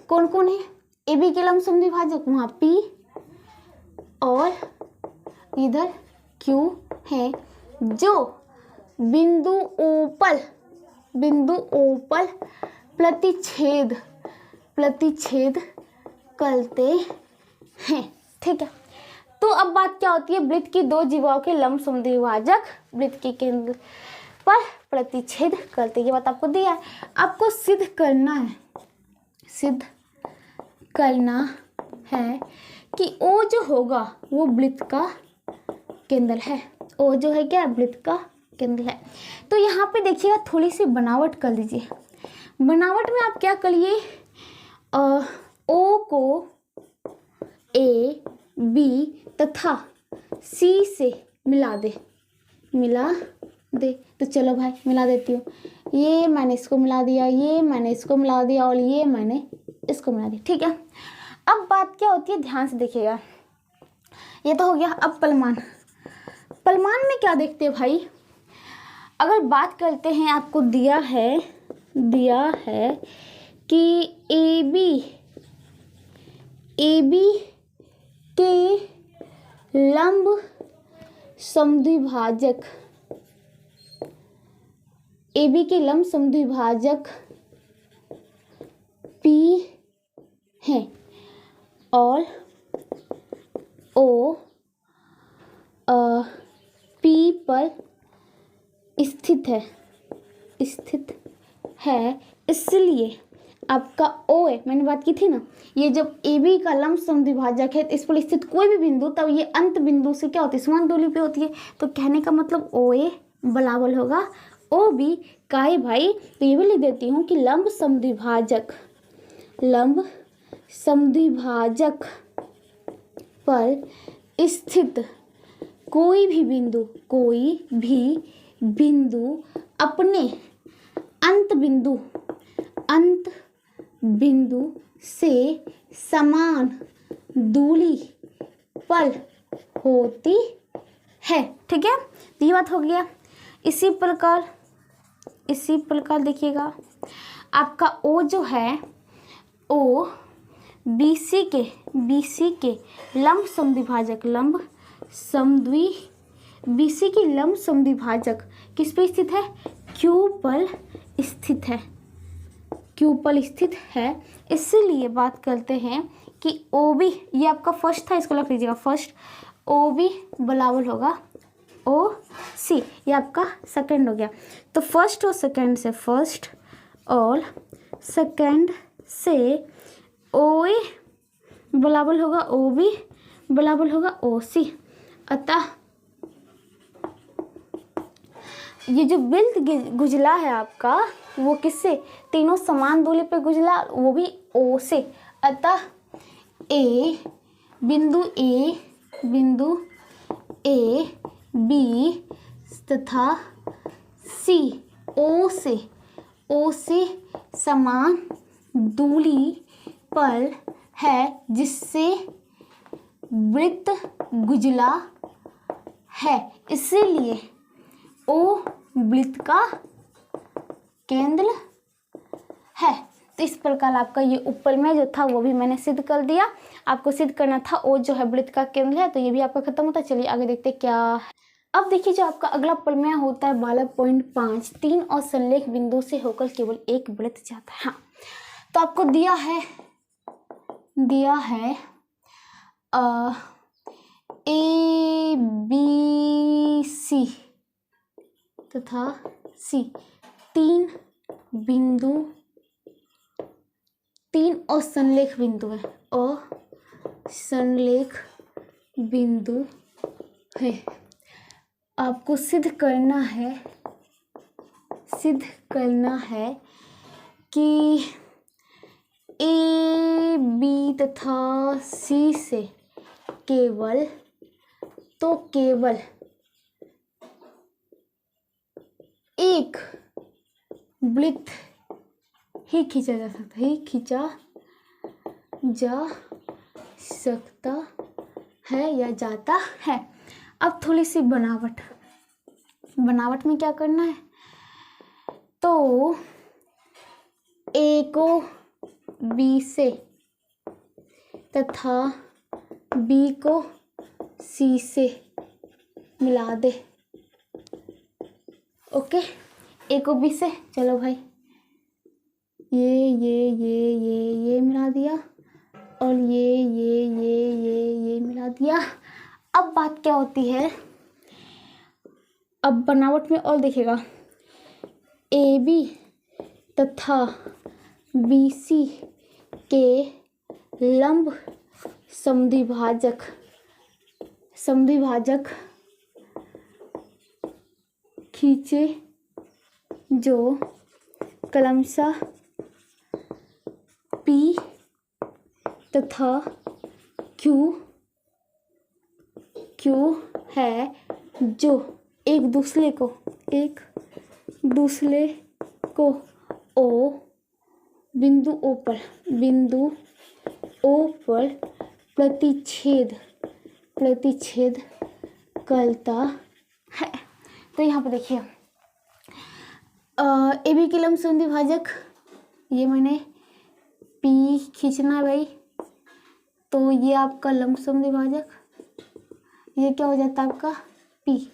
कौन कौन है, ए बी के लंब समद्विभाजक वहाँ P और इधर Q है, जो बिंदु O पर प्रतिच्छेद करते हैं, ठीक है। तो अब बात क्या होती है, वृत्त की 2 जीवाओं के लंब समद्विभाजक वृत्त के केंद्र पर प्रतिच्छेद करते, ये बात आपको दिया है। आपको सिद्ध करना है कि O जो होगा वो वृत्त का केंद्र है। O जो है क्या, वृत्त का केंद्र है। तो यहाँ पे देखिएगा थोड़ी सी बनावट कर लीजिए। बनावट में आप क्या करिए, O को A, B तथा C से मिला दे। तो चलो भाई मिला देती हूँ। ये मैंने इसको मिला दिया, ये मैंने इसको मिला दिया, और ये मैंने इसको मिला दिया, ठीक है। अब बात क्या होती है, ध्यान से देखिएगा। ये तो हो गया। अब पलमान में क्या देखते हैं भाई, अगर बात करते हैं, आपको दिया है कि ए बी के लंब समद्विभाजक P है और O P पर स्थित है इसलिए आपका ओ है, मैंने बात की थी ना, ये जब ए बी का लंब समद्विभाजक है तो इस पर स्थित कोई भी बिंदु तब ये अंत बिंदु से क्या होती है, समान दूरी पे होती है। तो कहने का मतलब ओ ए बराबर होगा ओ बी का है भाई। तो ये भी लिख देती हूँ कि लंब समद्विभाजक पर स्थित कोई भी बिंदु अपने अंत बिंदु से समान दूरी पर होती है। ठीक है, तो ये बात हो गया। इसी प्रकार देखिएगा आपका ओ जो है, ओ बीसी के लंब समद्विभाजक किस पे स्थित है, क्यू पर स्थित है। इसलिए बात करते हैं कि ओ बी, ये आपका फर्स्ट था, इसको लिख लीजिएगा फर्स्ट, ओ बी बराबर होगा ओ सी, ये आपका सेकंड हो गया। तो फर्स्ट और सेकंड से ओ ए बराबर होगा ओ बी बराबर होगा ओ सी। अतः ये जो वृत्त गुजला है आपका, वो किससे, तीनों समान दूरी पे गुजला, वो भी ओ से। अतः बिंदु ए बी तथा सी ओ से समान दूरी पर है, जिससे वृत्त गुजला है। इसीलिए ओ वृत्त का केंद्र है। तो इस प्रकार आपका ये ऊपर में जो था वो भी मैंने सिद्ध कर दिया। आपको सिद्ध करना था ओ जो है वृत्त का केंद्र है, तो ये भी आपका खत्म होता है। चलिए आगे देखते हैं क्या है। अब देखिए जो आपका अगला प्रमेय होता है 12.5, 3 और संलेख बिंदु से होकर केवल एक वृत्त जाता है। हाँ, तो आपको दिया है ए बी सी तथा सी, 3 और संलेख बिंदु है, और संलेख बिंदु है। आपको सिद्ध करना है कि ए बी तथा सी से केवल एक वृत्त ही खींचा जा सकता है या जाता है। अब थोड़ी सी बनावट में क्या करना है, तो ए को बी से तथा बी को सी से मिला दे। ओके, ए को बी से, चलो भाई ये मिला दिया, और ये मिला दिया। अब बात क्या होती है, अब बनावट में और देखिएगा, ए बी तथा बी सी के लंब समद्विभाजक खींचे जो क्रमशः पी तथा क्यू है, जो एक दूसरे को ओ बिंदु ओ पर प्रतिच्छेद करता है। तो यहाँ पर देखिए ए बी के लंब समद्विभाजक, ये मैंने पी खींचना है भाई, तो ये आपका लंब समद्विभाजक, ये क्या हो जाता है आपका पी।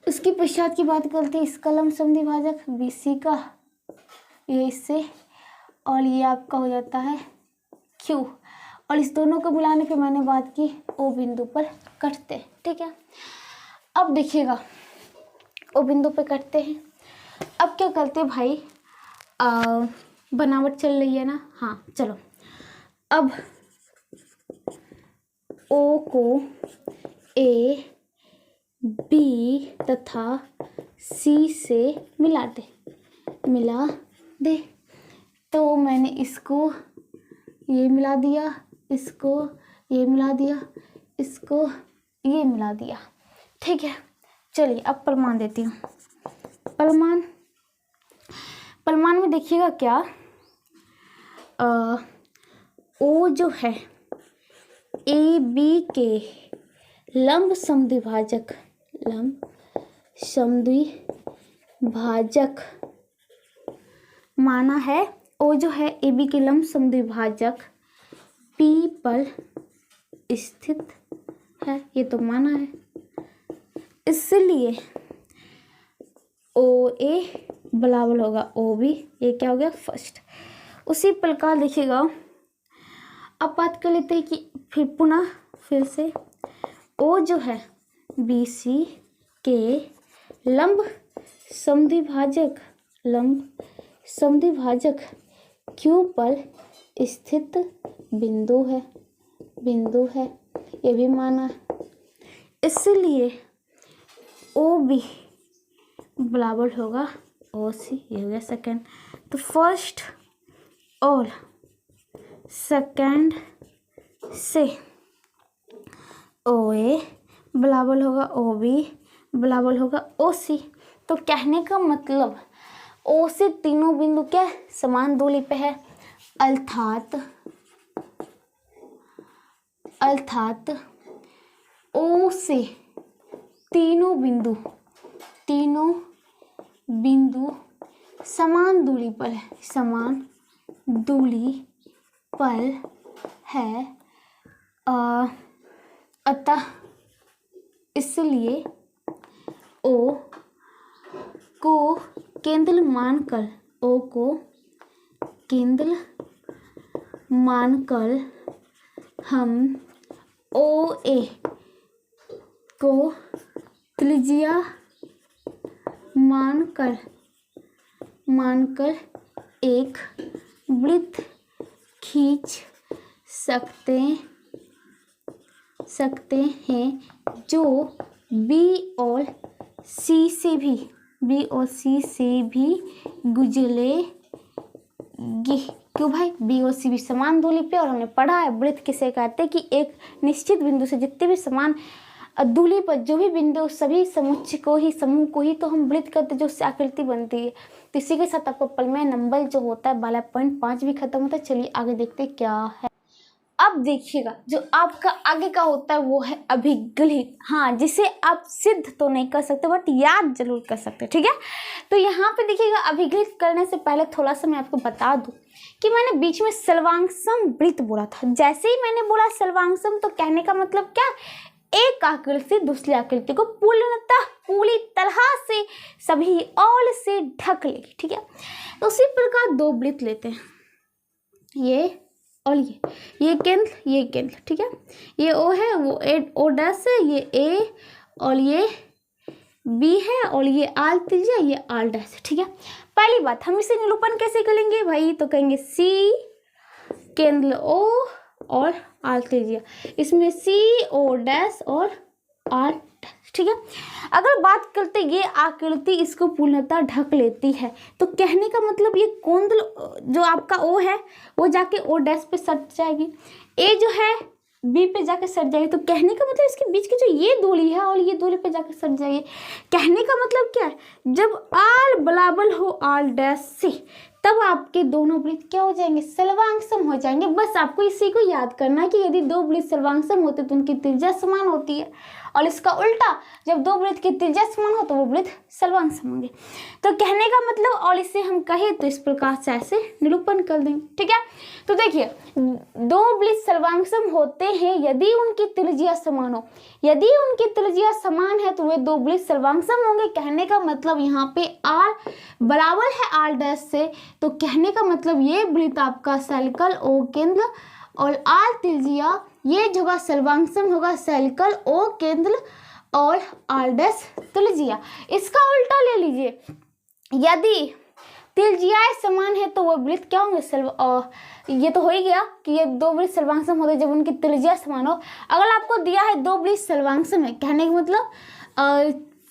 इसके पश्चात की बात करते हैं इसका लंब समद्विभाजक बी सी का, ये इससे, और ये आपका हो जाता है क्यू, और इस दोनों को मिलाने पे मैंने बात की ओ बिंदु पर कटते। ठीक है, अब देखिएगा ओ बिंदु पे कटते हैं। अब क्या करते हैं भाई, बनावट चल रही है ना, हाँ चलो। अब ओ को ए बी तथा सी से मिला दे। तो मैंने इसको ये मिला दिया, इसको ये मिला दिया, इसको ये मिला दिया, ठीक है। चलिए अब प्रमाण देती हूँ। प्रमाण में देखिएगा क्या, ओ जो है ए बी के लंब समद्विभाजक माना है। ओ जो है ए बी के लंब समद्विभाजक पी पर स्थित है, ये तो माना है। इसलिए ओ ए बराबर होगा ओ बी, ये क्या हो गया फर्स्ट। उसी प्रकार देखिएगा, अब बात कर लेते हैं कि फिर से ओ जो है बी सी के लंब समद्विभाजक क्यू पर स्थित बिंदु है, ये भी माना है। इसलिए ओ बी बराबर होगा ओ सी, ये हो गया सेकेंड। तो फर्स्ट और सेकेंड से ओ ए बराबर होगा ओ बी बराबर होगा ओ सी। तो कहने का मतलब ओ से तीनों बिंदु क्या समान दूरी पे है, अर्थात ओ से तीनों बिंदु समान दूरी पर है, अतः इसलिए ओ को केंद्र मानकर हम ओ ए को त्रिज्या मानकर एक वृत्त खींच सकते हैं जो बी और सी से भी गुजरेगी। क्यों भाई, बी और सी भी समान दूरी पे, और हमने पढ़ा है वृत्त किसे कहते हैं कि एक निश्चित बिंदु से जितने भी समान दूरी पर जो भी बिंदु, सभी समूह को ही तो हम वृत्त करते, जो उससे आकृति बनती है। तो इसी के साथ आपको प्रमेय नंबर जो होता है वाला पॉइंट 5 भी खत्म होता है। चलिए आगे देखते हैं क्या है। अब देखिएगा जो आपका आगे का होता है वो है अभिगलित, हाँ, जिसे आप सिद्ध तो नहीं कर सकते बट याद जरूर कर सकते, ठीक है। तो यहाँ पे देखिएगा, अभिगलित करने से पहले थोड़ा सा मैं आपको बता दूं कि मैंने बीच में सर्वांगसम वृत्त बोला था। जैसे ही मैंने बोला सर्वांगसम, तो कहने का मतलब क्या, एक आकृति दूसरी आकृति को पूर्णतः पूरी तरह से सभी ओर से ढक लेगी, ठीक है। तो उसी प्रकार दो वृत्त लेते हैं, ये और ये केंद्र, ठीक है। ये ओ है, वो ओ डैश है, ये ए और ये बी है, और ये आर त्रिज्या, ये आर डैश है, ठीक है। पहली बात, हम इसे निरूपण कैसे करेंगे भाई, तो कहेंगे सी केंद्र ओ और आर त्रिज्या, इसमें सी ओ डैश और आर डैश, ठीक है। अगर बात करते ये आकृति इसको पूर्णतः ढक लेती है, तो कहने का मतलब ये केंद्र जो आपका ओ है वो जाके ओ डैश पे सट जाएगी, ए जो है बी पे जाके सट जाएगी। तो कहने का मतलब इसके बीच की जो ये दूरी है और ये दूरी पे जाके सट जाएगी। कहने का मतलब क्या है, जब आर बराबर हो आर डैश से, तब आपके दोनों वृत्त क्या हो जाएंगे, सर्वांगसम हो जाएंगे। बस आपको इसी को याद करना है कि यदि दो वृत्त सर्वांगसम होते तो उनकी त्रिज्या समान होती है, और इसका उल्टा, जब दो वृत्त की त्रिज्या समान हो तो वो वृत्त सर्वांगसम होंगे। तो कहने का मतलब, और इसे हम कहें तो इस प्रकार से ऐसे निरूपण कर देंगे, ठीक है। तो देखिए, दो वृत्त सर्वांगसम होते हैं यदि उनकी त्रिज्या समान हो। यदि उनकी त्रिज्या समान है तो वे दो वृत्त सर्वांगसम होंगे। कहने का मतलब यहाँ पे आर बराबर है आर डैश से, तो कहने का मतलब ये वृत्त आपका सर्कल ओ केंद्र और आर त्रिज्या, ये जगह सर्वांगसम होगा सर्कल ओ केंद्र और आर डैश त्रिज्या। इसका उल्टा ले लीजिए, यदि त्रिज्याएं समान है तो वह वृत्त क्या होंगे, ये तो हो ही गया कि ये दो वृत्त सर्वांगसम होते जब उनकी त्रिज्या समान हो। अगर आपको दिया है दो वृत्त सर्वांगसम है, कहने का मतलब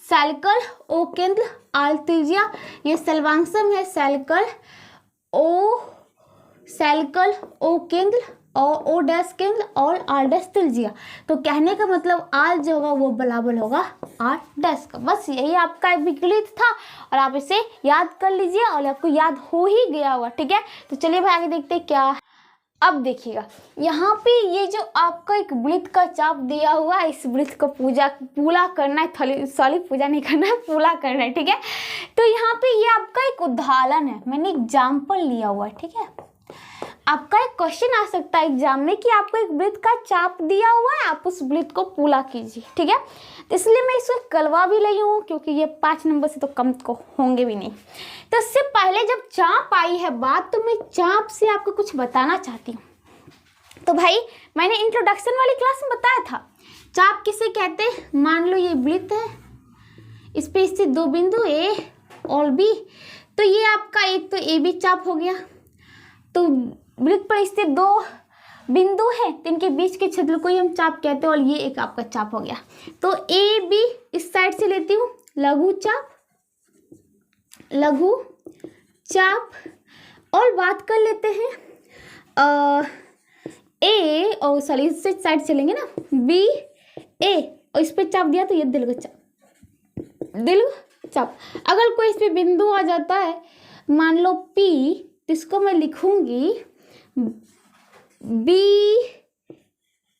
सर्कल ओ केंद्र आर त्रिज्या, ये सर्वांगसम है सर्कल ओ केंद्र और ओ डैश केंद्र और आर डैश त्रिज्या। तो कहने का मतलब आर जो होगा वो बराबर होगा आर डैश का। बस यही आपका विकलित था और आप इसे याद कर लीजिए और आपको याद हो ही गया होगा। ठीक है, तो चलिए भाई आगे देखते हैं क्या। अब देखिएगा यहाँ पे ये जो आपका एक वृत्त का चाप दिया हुआ है, इस वृत्त को पूरा करना है, सॉरी पूजा नहीं करना है, पूरा करना है। ठीक है, तो यहाँ पे ये आपका एक उदाहरण है, मैंने एग्जाम्पल लिया हुआ है। ठीक है, आपका एक क्वेश्चन आ सकता है एग्जाम में कि आपको एक वृत्त का चाप दिया हुआ है, आप उस वृत्त को पूरा कीजिए। ठीक है, तो इसलिए मैं इसको करवा भी रही हूँ क्योंकि ये 5 नंबर से तो कम को होंगे भी नहीं। तो इससे पहले जब चाप आई है बात, तो मैं चाप से आपको कुछ बताना चाहती हूँ। तो भाई मैंने इंट्रोडक्शन वाली क्लास में बताया था चाप किसे कहते हैं। मान लो ये वृत्त है, इस पे स्थित दो बिंदु ए और बी, तो ये आपका एक तो ए बी चाप हो गया। तो वृत्त पर स्थित दो बिंदु है तो इनके बीच के क्षेत्र को ही हम चाप कहते हैं और ये एक आपका चाप हो गया। तो ए बी इस साइड से लेती हूँ, लघु चाप और बात कर लेते हैं ए और सॉरी इससे साइड चलेंगे ना, बी ए और इस पे चाप दिया तो ये दिल चाप। अगर कोई इस पे बिंदु आ जाता है, मान लो पी, तो इसको मैं लिखूंगी बी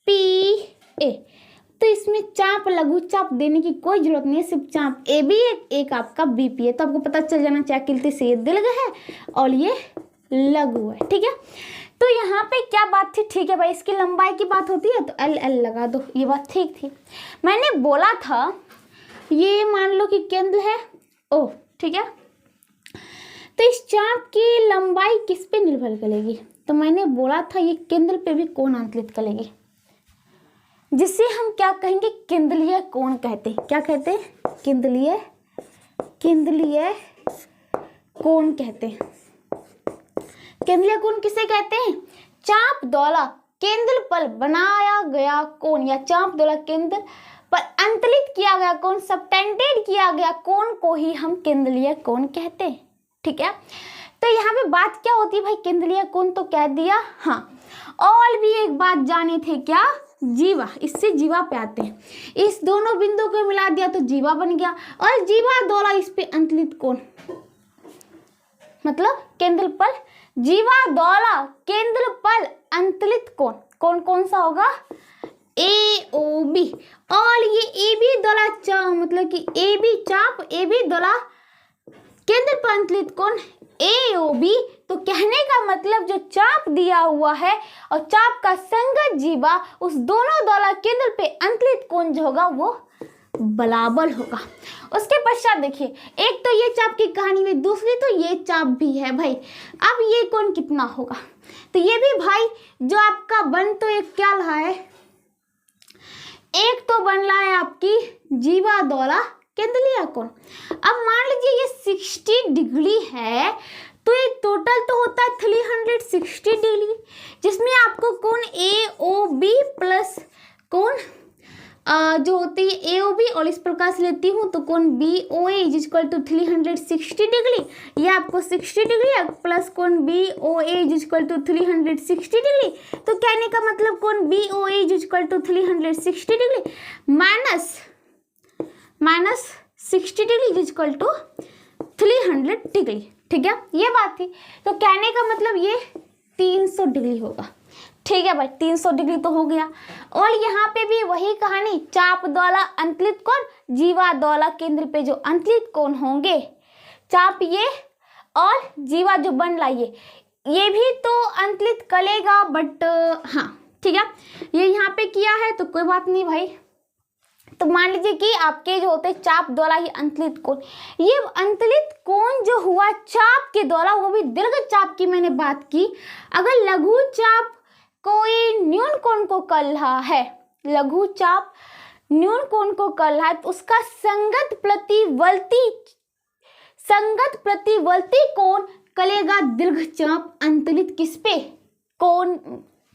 पी ए। तो इसमें चाप लघु चाप देने की कोई जरूरत नहीं है, सिर्फ चाप ए बी एक आपका बी पी है। तो आपको पता चल जाना चाहिए किल्ती से ये दीर्घ है और ये लघु है। ठीक है, तो यहाँ पे क्या बात थी। ठीक है भाई, इसकी लंबाई की बात होती है तो एल एल लगा दो, ये बात ठीक थी। मैंने बोला था ये मान लो कि केंद्र है ओ। ठीक है, तो इस चाप की लंबाई किस पे निर्भर करेगी, तो मैंने बोला था ये केंद्र पे भी कोण अंतरित करेगी, जिसे हम क्या कहेंगे केंद्रीय कोण कहते हैं। क्या कहते हैं, केंद्रीय कोण कहते हैं। केंद्रीय कोण किसे कहते हैं, चाप द्वारा केंद्र पर बनाया गया कोण या चाप द्वारा केंद्र पर अंतरित किया गया कोण, सबटेंडेड किया गया कोण को ही हम केंद्रीय कोण कहते हैं। ठीक है, तो यहाँ पे बात क्या होती है भाई, केंद्रीय कोण तो कह दिया। हाँ, और भी एक बात जाने थे क्या, जीवा। इससे जीवा पे आते हैं, इस दोनों बिंदु को मिला दिया तो जीवा बन गया और जीवा द्वारा इस पे अंतरित कोण, मतलब केंद्र पर जीवा द्वारा केंद्र पर अंतरित कोण कौन सा होगा, ए ओ बी। और ये ए बी द्वारा मतलब कि ए बी चाप ए बी द्वारा केंद्र पर अंतरित कोण ए ओ बी। तो कहने का मतलब जो चाप दिया हुआ है और चाप का संगत जीवा, उस दोनों द्वारा केंद्र पे अंतरित कोण जो होगा वो बराबर होगा। उसके पश्चात देखिए, एक तो ये चाप की कहानी में, दूसरी तो ये चाप भी है भाई। अब ये कोण कितना होगा, तो ये भी भाई जो आपका बन तो एक क्या रहा है, एक तो बन रहा है आपकी जीवा द्वारा केंद्रीय कोण। अब मान लीजिए ये 60 डिग्री है तो ये टोटल तो होता है 360 डिग्री, जिसमें आपको कोण ए ओ बी प्लस कोण जो होती है ए ओ बी और इस प्रकार से लेती हूँ तो कोण B O A is equal to 360 degree. ये आपको 60 डिग्री प्लस कोण B O A is equal to 360 degree. तो कहने का मतलब कोण B O A is equal to 360 degree minus 60 degree is equal to 300 degree. ठीक है, ये बात थी। तो कहने का मतलब ये 300 डिग्री होगा। ठीक है भाई, 300 डिग्री तो हो गया। और यहाँ पे भी वही कहानी, चाप द्वारा अंतरित कोण, जीवा द्वारा केंद्र पे जो अंतरित कोण होंगे, चाप ये और जीवा जो बन रहा ये भी तो अंतरित करेगा, बट हाँ ठीक है, ये यहाँ पे किया है तो कोई बात नहीं भाई। तो मान लीजिए कि आपके जो होते चाप द्वारा ही अंतरित कोण, ये अंतरित कोण जो हुआ चाप के द्वारा, वो भी दीर्घ चाप की मैंने बात की। अगर लघु चाप कोई न्यून कोण को कर रहा है, लघु चाप न्यून कोण को कर रहा है तो उसका संगत प्रतिवर्ती कोण करेगा दीर्घ चाप अंतरित किस पे? कोण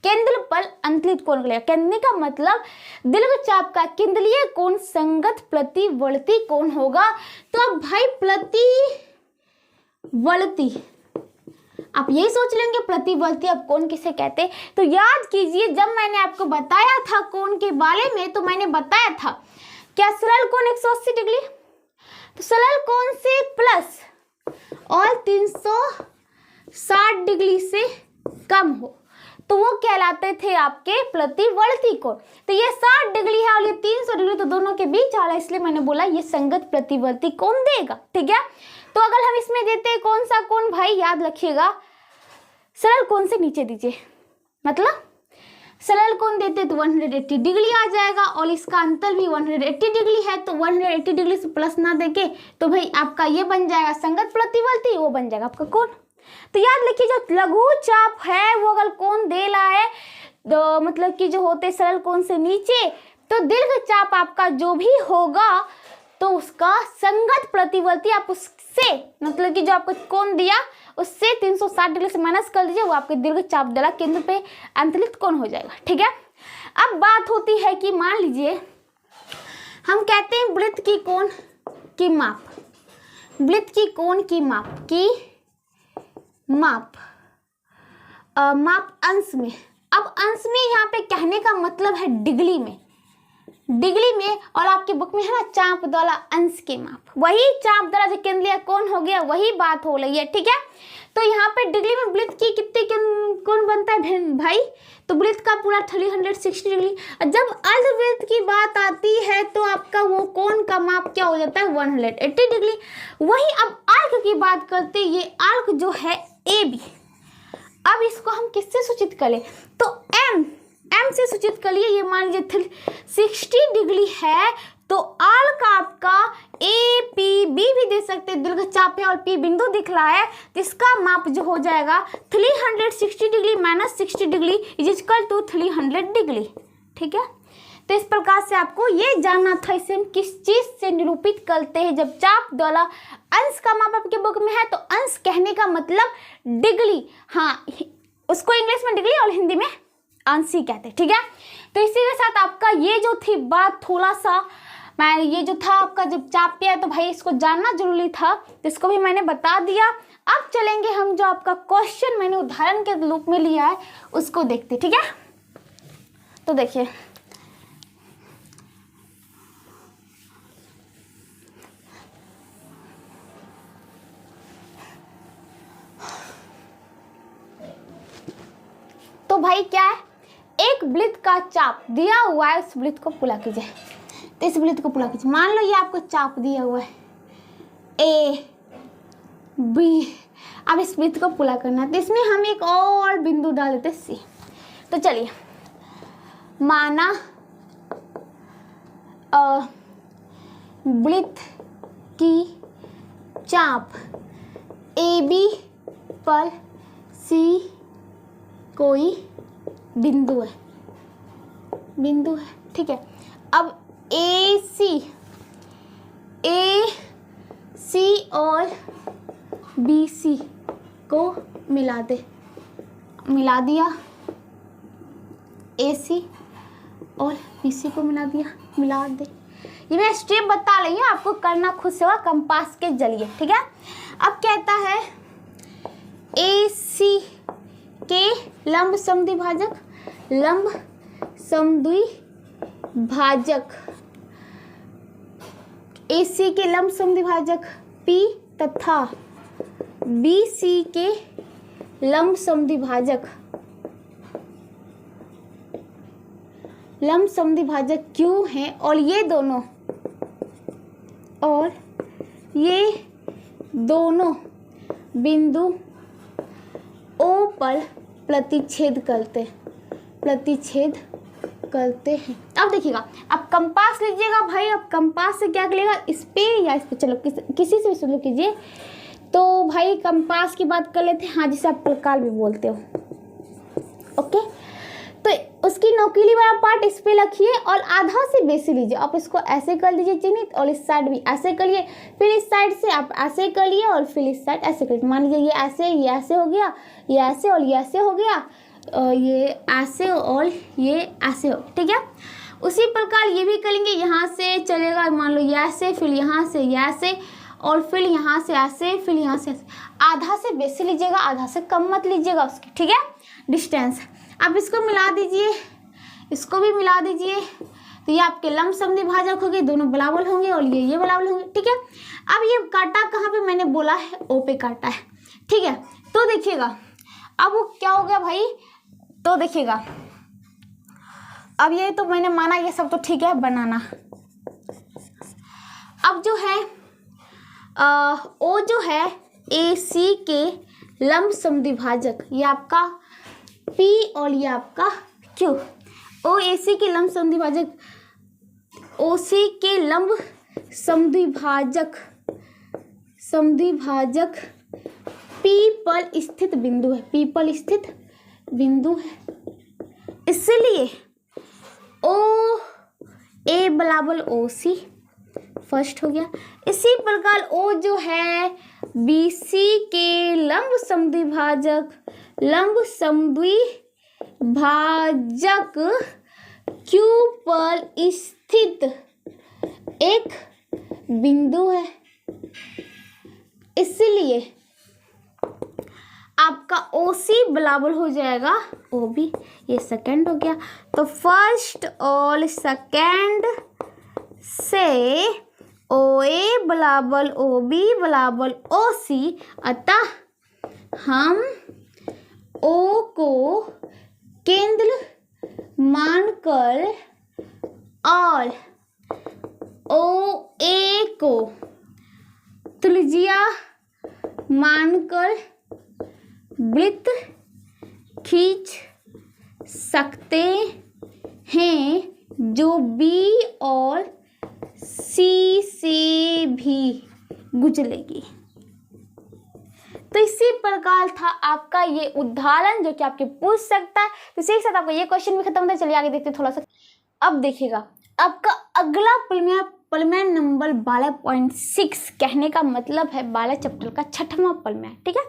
केंद्र पर अंतरित कोण करेगा। कहने का मतलब दीर्घ चाप का केंद्रीय कोण संगत प्रतिवर्ती कोण होगा। तो अब भाई प्रतिवर्ती, आप यही सोच लेंगे प्रतिवर्ती अब कोण किसे कहते हैं। तो याद कीजिए जब मैंने आपको बताया था कोण के बारे में तो मैंने बताया था क्या सरल कोण 180 डिग्री, तो सरल कोण से प्लस और 360 डिग्री से कम हो तो वो कहलाते थे आपके प्रतिवर्ती कोण। तो ये 60 डिग्री है और ये 300 डिग्री, तो दोनों के बीच आ रहा है, इसलिए मैंने बोला ये संगत प्रतिवर्ती कोण देगा। ठीक है, तो अगर हम इसमें देते हैं कौन सा कोण भाई, याद रखिएगा सरल कोण से नीचे दीजिए, मतलब सरल कोण देते तो 180 डिग्री आ जाएगा और इसका अंतर भी 180 डिग्री है, तो 180 डिग्री से प्लस ना देके तो भाई आपका ये बन जाएगा संगत प्रतिवर्ती, वो बन जाएगा आपका कोण। तो याद रखिए जो लघु चाप है वो अगर कोण दे रहा है तो मतलब कि जो होते सरल कोण से नीचे, तो दीर्घ चाप आपका जो भी होगा तो उसका संगत प्रतिवर्ती आप उससे मतलब कि जो आपको कोण दिया उससे 360 डिग्री से माइनस कर दीजिए, वो आपके दीर्घ चाप द्वारा केंद्र पे अंतरित कोण हो जाएगा। ठीक है, अब बात होती है कि मान लीजिए हम कहते हैं वृत्त की कोण की माप, वृत्त की कोण की माप अंश में। अब अंश में यहाँ पे कहने का मतलब है डिग्री में, और आपके बुक में है ना चाप द्वारा अंश के माप, वही चाप द्वारा जो केंद्रीय कोण हो गया वही बात हो रही है। ठीक है, तो यहाँ पे डिग्री में वृत्त की कितने कोण बनता है भाई, तो वृत्त का पूरा 360 डिग्री। जब अर्धवृत्त की बात आती है तो आपका वो कोण का माप क्या हो जाता है 180 डिग्री। वही अब आर्क की बात करते हैं, ये आर्क जो है AB, अब इसको हम किससे सूचित करें, तो M से सूचित करिए। ये मान लीजिए 360 डिग्री है तो आर्क आपका APB भी दे सकते हैं, दीर्घ चाप है और P बिंदु दिख रहा है, तो इसका माप जो हो जाएगा 360 degree minus 60 degree is equal to 300 degree. ठीक है, तो इस प्रकार से आपको ये जानना था इसे हम किस चीज से निरूपित करते हैं। जब चाप द्वारा अंश का माप आपके बुक में है तो अंश कहने का मतलब डिग्री, हाँ उसको इंग्लिश में डिग्री और हिंदी में अंश ही कहते हैं। ठीक है, तो इसी के साथ आपका ये जो थी बात थोड़ा सा मैं ये जो था आपका जब चाप पे है तो भाई इसको जानना जरूरी था, तो इसको भी मैंने बता दिया। अब चलेंगे हम जो आपका क्वेश्चन मैंने उदाहरण के रूप में लिया है उसको देखते। ठीक है, तो देखिए तो भाई क्या है, एक वृत्त का चाप दिया हुआ है, उस वृत्त को पूरा कीजिए। तो इस वृत्त को पूरा कीजिए, मान लो ये आपको चाप दिया हुआ है AB, अब इस वृत्त को पूरा करना है तो इसमें हम एक और बिंदु डाल देते C। तो चलिए माना वृत्त की चाप AB पर C कोई बिंदु है, ठीक है। अब AC और BC को मिला दिया, AC और BC को मिला दे। ये मैं स्टेप बता रही हूँ, आपको करना खुद से होगा कंपास के जरिए। ठीक है, अब कहता है AC के लंब समद्विभाजक AC के लंब समद्विभाजक P तथा BC के लंब समद्विभाजक Q हैं और ये दोनों बिंदु O पर प्रतिच्छेद करते हैं। अब देखिएगा, अब कंपास लीजिएगा भाई, अब कंपास से क्या करेगा, इस पे या इस पे, चलो किसी से भी शुरू कीजिए। तो भाई कंपास की बात कर लेते हैं, हाँ जिसे आप प्रकार भी बोलते हो। ओके, तो उसकी नोकीली वाला पार्ट इस पे रखिए और आधा से बेसी लीजिए। आप इसको ऐसे कर लीजिए चिन्हित और इस साइड भी ऐसे करिए, फिर इस साइड से आप ऐसे कर लिए और फिर इस साइड ऐसे करिए। मान लीजिए ये ऐसे हो गया, ये ऐसे और ये ऐसे हो गया, ये ऐसे और ये ऐसे हो, ठीक है। उसी प्रकार ये भी करेंगे, यहाँ से चलेगा, मान लो ये ऐसे, फिर यहाँ से ये ऐसे और फिर यहाँ से ऐसे, फिर यहाँ से ऐसे। आधा से बेसी लीजिएगा, आधा से कम मत लीजिएगा उसकी, ठीक है, डिस्टेंस। अब इसको मिला दीजिए, इसको भी मिला दीजिए, तो ये आपके लंब समद्विभाजक होंगे, दोनों बराबर होंगे और ये बराबर होंगे, ठीक है। अब ये काटा कहाँ पे मैंने बोला है, ओ पे काटा है, ठीक है। तो देखिएगा अब वो क्या हो गया भाई, तो देखिएगा अब ये तो मैंने माना ये सब तो ठीक है बनाना। अब जो है ओ जो है ए सी के लंब समद्विभाजक, ये आपका P और ये आपका Q। ओ ए सी के लंब समद्विभाजक, ओ सी के लंब समद्विभाजक P पर स्थित बिंदु है, P पर स्थित बिंदु है, इसलिए ओ ए बराबर ओ सी फर्स्ट हो गया। इसी प्रकार ओ जो है बी सी के लंब समद्विभाजक Q पर स्थित एक बिंदु है, इसलिए आपका OC बराबर हो जाएगा OB। ये सेकंड हो गया, तो फर्स्ट और सेकंड से OA बराबर OB बराबर OC, अतः हम O को केंद्र मानकर और OA को त्रिज्या मानकर वृत्त खींच सकते हैं जो B और C से भी गुजरेगी। तो इसी प्रकार था आपका ये उदाहरण जो कि आपके पूछ सकता है। तो इसी के साथ आपका ये क्वेश्चन भी खत्म होता है। चलिए आगे देखते हैं थोड़ा सा। अब देखिएगा आपका अगला प्रमेय नंबर 12.6, कहने का मतलब है 12 चैप्टर का 6वां प्रमेय, ठीक है।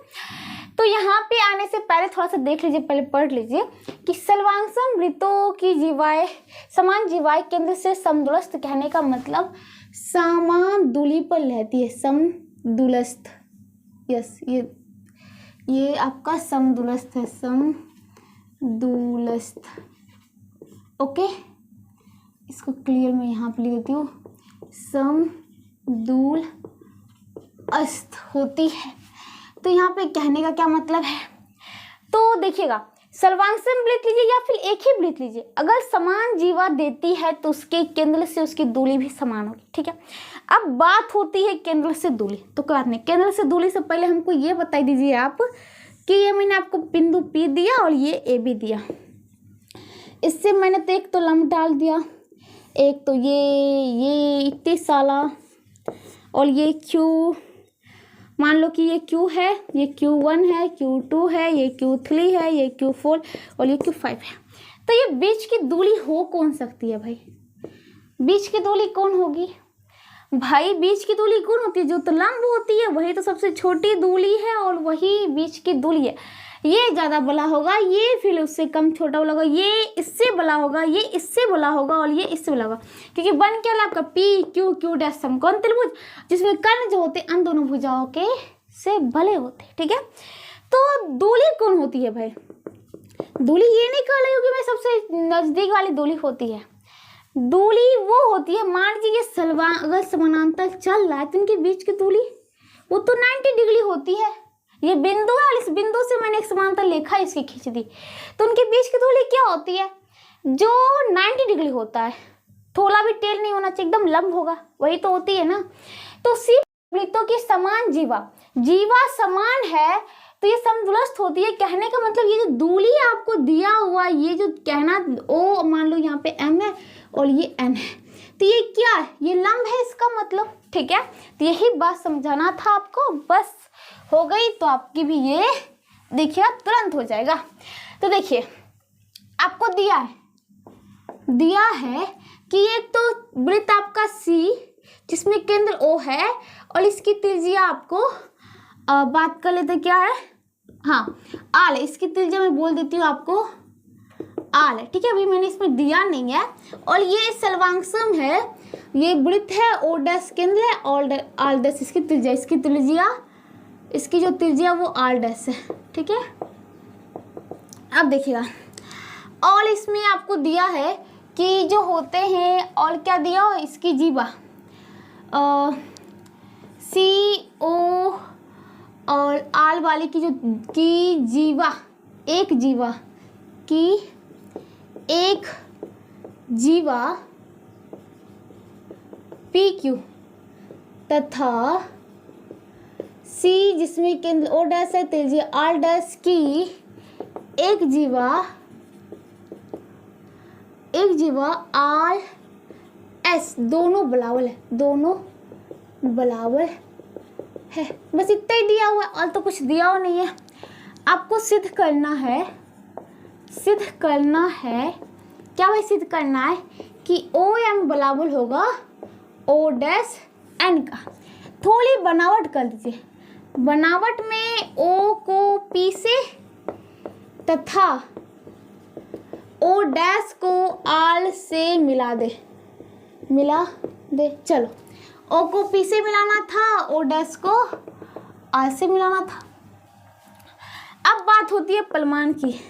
तो यहाँ पे आने से पहले थोड़ा सा देख लीजिए, पहले पढ़ लीजिए कि सर्वांगसम वृत्तों की जीवाएं समान जीवाएं केंद्र से समदूरस्थ, कहने का मतलब समान दूरी पर रहती है, समदूरस्थ। यस, ये आपका समदूरस्थ है, समदूरस्थ। ओके, इसको क्लियर मैं यहाँ पे लिख देती हूँ, समदूरस्थ होती है। तो यहाँ पे कहने का क्या मतलब है, तो देखिएगा सर्वांगसम वृत्त लीजिए या फिर एक ही वृत्त लीजिए, अगर समान जीवा देती है तो उसके केंद्र से उसकी दूरी भी समान होगी, ठीक है। अब बात होती है केंद्र से दूरी, तो क्या बात नहीं, केंद्र से दूरी से पहले हमको ये बता दीजिए आप कि ये मैंने आपको बिंदु P दिया और ये A भी दिया, इससे मैंने तो एक तो लंब डाल दिया, एक तो ये इतनी साला और ये Q, मान लो कि ये Q है, ये Q1 है, Q2 है, ये Q3 है, ये Q4 और ये Q5 है। तो ये बीच की दूरी हो कौन सकती है भाई, बीच की दूरी कौन होगी भाई, बीच की दूरी कौन होती है, जो तो लंब होती है वही तो सबसे छोटी दूरी है और वही बीच की दूरी है। ये ज़्यादा बड़ा होगा, ये फिर उससे कम छोटा वाला होगा, ये इससे बड़ा होगा, ये इससे बड़ा होगा और ये इससे बड़ा होगा, क्योंकि बन क्या आपका PQ समकोण त्रिभुज, जिसमें कर्ण जो होते हैं अन दोनों भुजाओं के से भले होते हैं, ठीक है। तो दूरी कौन होती है भाई, दूरी ये नहीं कह रही होगी मैं सबसे नज़दीक वाली दूरी होती है, दूरी वो होती है, मान लीजिए ये अगर समानांतर चल रहा है तो इनके बीच की दूरी वो तो 90 डिग्री होती है। ये बिंदु है और इस बिंदु से मैंने एक समांतर लेखा इसकी खींच दी, तो उनके बीच की दूरी क्या होती है, जो 90 डिग्री होता है, थोड़ा भी टेढ़ नहीं होना चाहिए, एकदम लंब होगा, वही तो होती है ना। तो सिर्फ वृत्तों की समान जीवा समान है तो ये समदूरस्थ होती है, कहने का मतलब ये जो दूरी आपको दिया हुआ, ये जो कहना O मान लो यहाँ पे M है और ये N है, तो ये क्या है, ये लंब है इसका मतलब, ठीक है। तो यही बात समझाना था आपको, बस हो गई। तो आपकी भी ये देखिए तुरंत हो जाएगा। तो देखिए आपको दिया है दिया है कि एक तो वृत्त आपका सी जिसमें केंद्र ओ है और इसकी त्रिज्या आपको बात कर लेते क्या है, हाँ आल है। इसकी त्रिज्या मैं बोल देती हूँ आपको आल है, ठीक है। अभी मैंने इसमें दिया नहीं है। और ये सर्वांगसम है, ये वृत्त है, ओ डैश केंद्र है, आल डैश इसकी त्रिज्या, इसकी जो त्रिज्या वो आल डैश है, ठीक है। अब देखिएगा और इसमें आपको दिया है कि जो होते हैं, और क्या दिया हो, इसकी जीवा सी ओ और आल वाले की जो की जीवा एक जीवा पी क्यू तथा सी जिसमें केंद्र ओ डैश है, त्रिज्या आल डैश की एक जीवा आर एस दोनों बराबर है। बस इतना ही दिया हुआ है और तो कुछ दिया हुआ नहीं है। आपको सिद्ध करना है क्या भाई, सिद्ध करना है कि ओ एम बराबर होगा ओ डैश एन का। थोड़ी बनावट कर दीजिए, बनावट में ओ को पी से तथा ओ डैश को आल से मिला दे। चलो, ओ को पी से मिलाना था, ओ डैश को आल से मिलाना था। अब बात होती है परिमाण की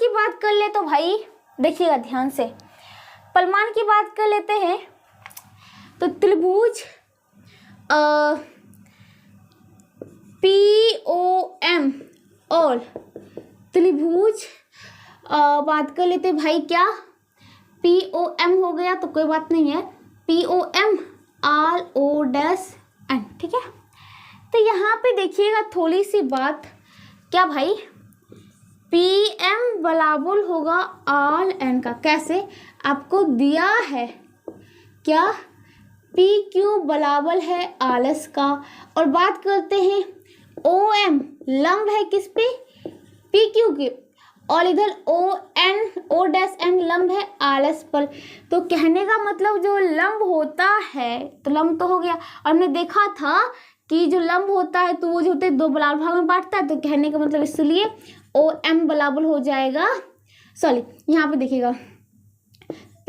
बात कर ले तो भाई देखिएगा ध्यान से, परिमाण की बात कर लेते हैं तो त्रिभुज POM और त्रिभुज बात कर लेते भाई, क्या POM हो गया तो कोई बात नहीं है, POM आल ओ डैश एन, ठीक है। तो यहाँ पे देखिएगा थोड़ी सी बात, क्या भाई PM बराबर होगा आल एन का। कैसे, आपको दिया है क्या PQ बराबर है आल एस का। और बात करते हैं OM लंब है किस पे, PQ के, और इधर ओ डैश एन लंब है आल एस पर। तो कहने का मतलब जो लंब होता है तो लंब तो हो गया, और हमने देखा था कि जो लंब होता है तो वो जो होते हैं दो बराबर भाग में बांटता है। तो कहने का मतलब इसलिए OM बराबर हो जाएगा, सॉरी यहाँ पे देखिएगा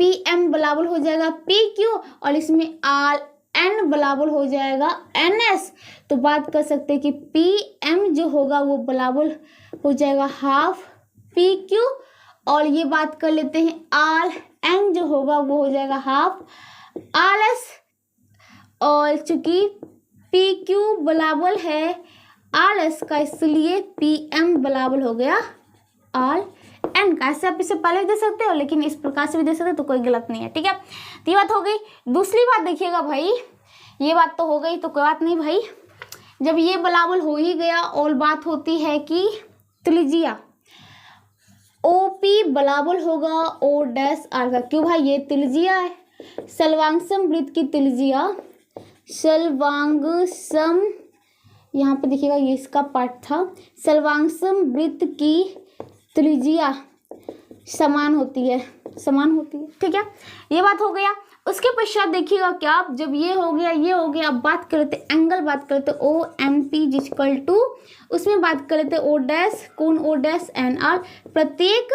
PM बराबर हो जाएगा PQ और इसमें RN बराबर हो जाएगा NS। तो बात कर सकते हैं कि PM जो होगा वो बराबर हो जाएगा हाफ PQ, और ये बात कर लेते हैं RN जो होगा वो हो जाएगा हाफ RS। और चूंकि PQ बराबर है RS का इसलिए PM बराबर हो गया RN का। ऐसे आप इसे पहले भी दे सकते हो लेकिन इस प्रकार से भी दे सकते हो तो कोई गलत नहीं है, ठीक है। तो ये बात हो गई। दूसरी बात देखिएगा भाई, ये बात तो हो गई तो कोई बात नहीं भाई, जब ये बराबर हो ही गया और बात होती है कि त्रिज्या OP बराबर होगा O डैश R का। क्यों भाई, ये त्रिज्या है, सर्वांगसम वृत्त की त्रिज्या, सर्वांगसम यहाँ पे देखिएगा ये इसका पार्ट था, सर्वांगसम वृत्त की त्रिज्या समान होती है, ठीक है। ये बात हो गया। उसके पश्चात देखिएगा क्या, जब ये हो गया अब बात कर लेते एंगल, बात कर लेते OMP जिक्वल टू, उसमें बात कर लेते O डैश कोण O डैश NR प्रत्येक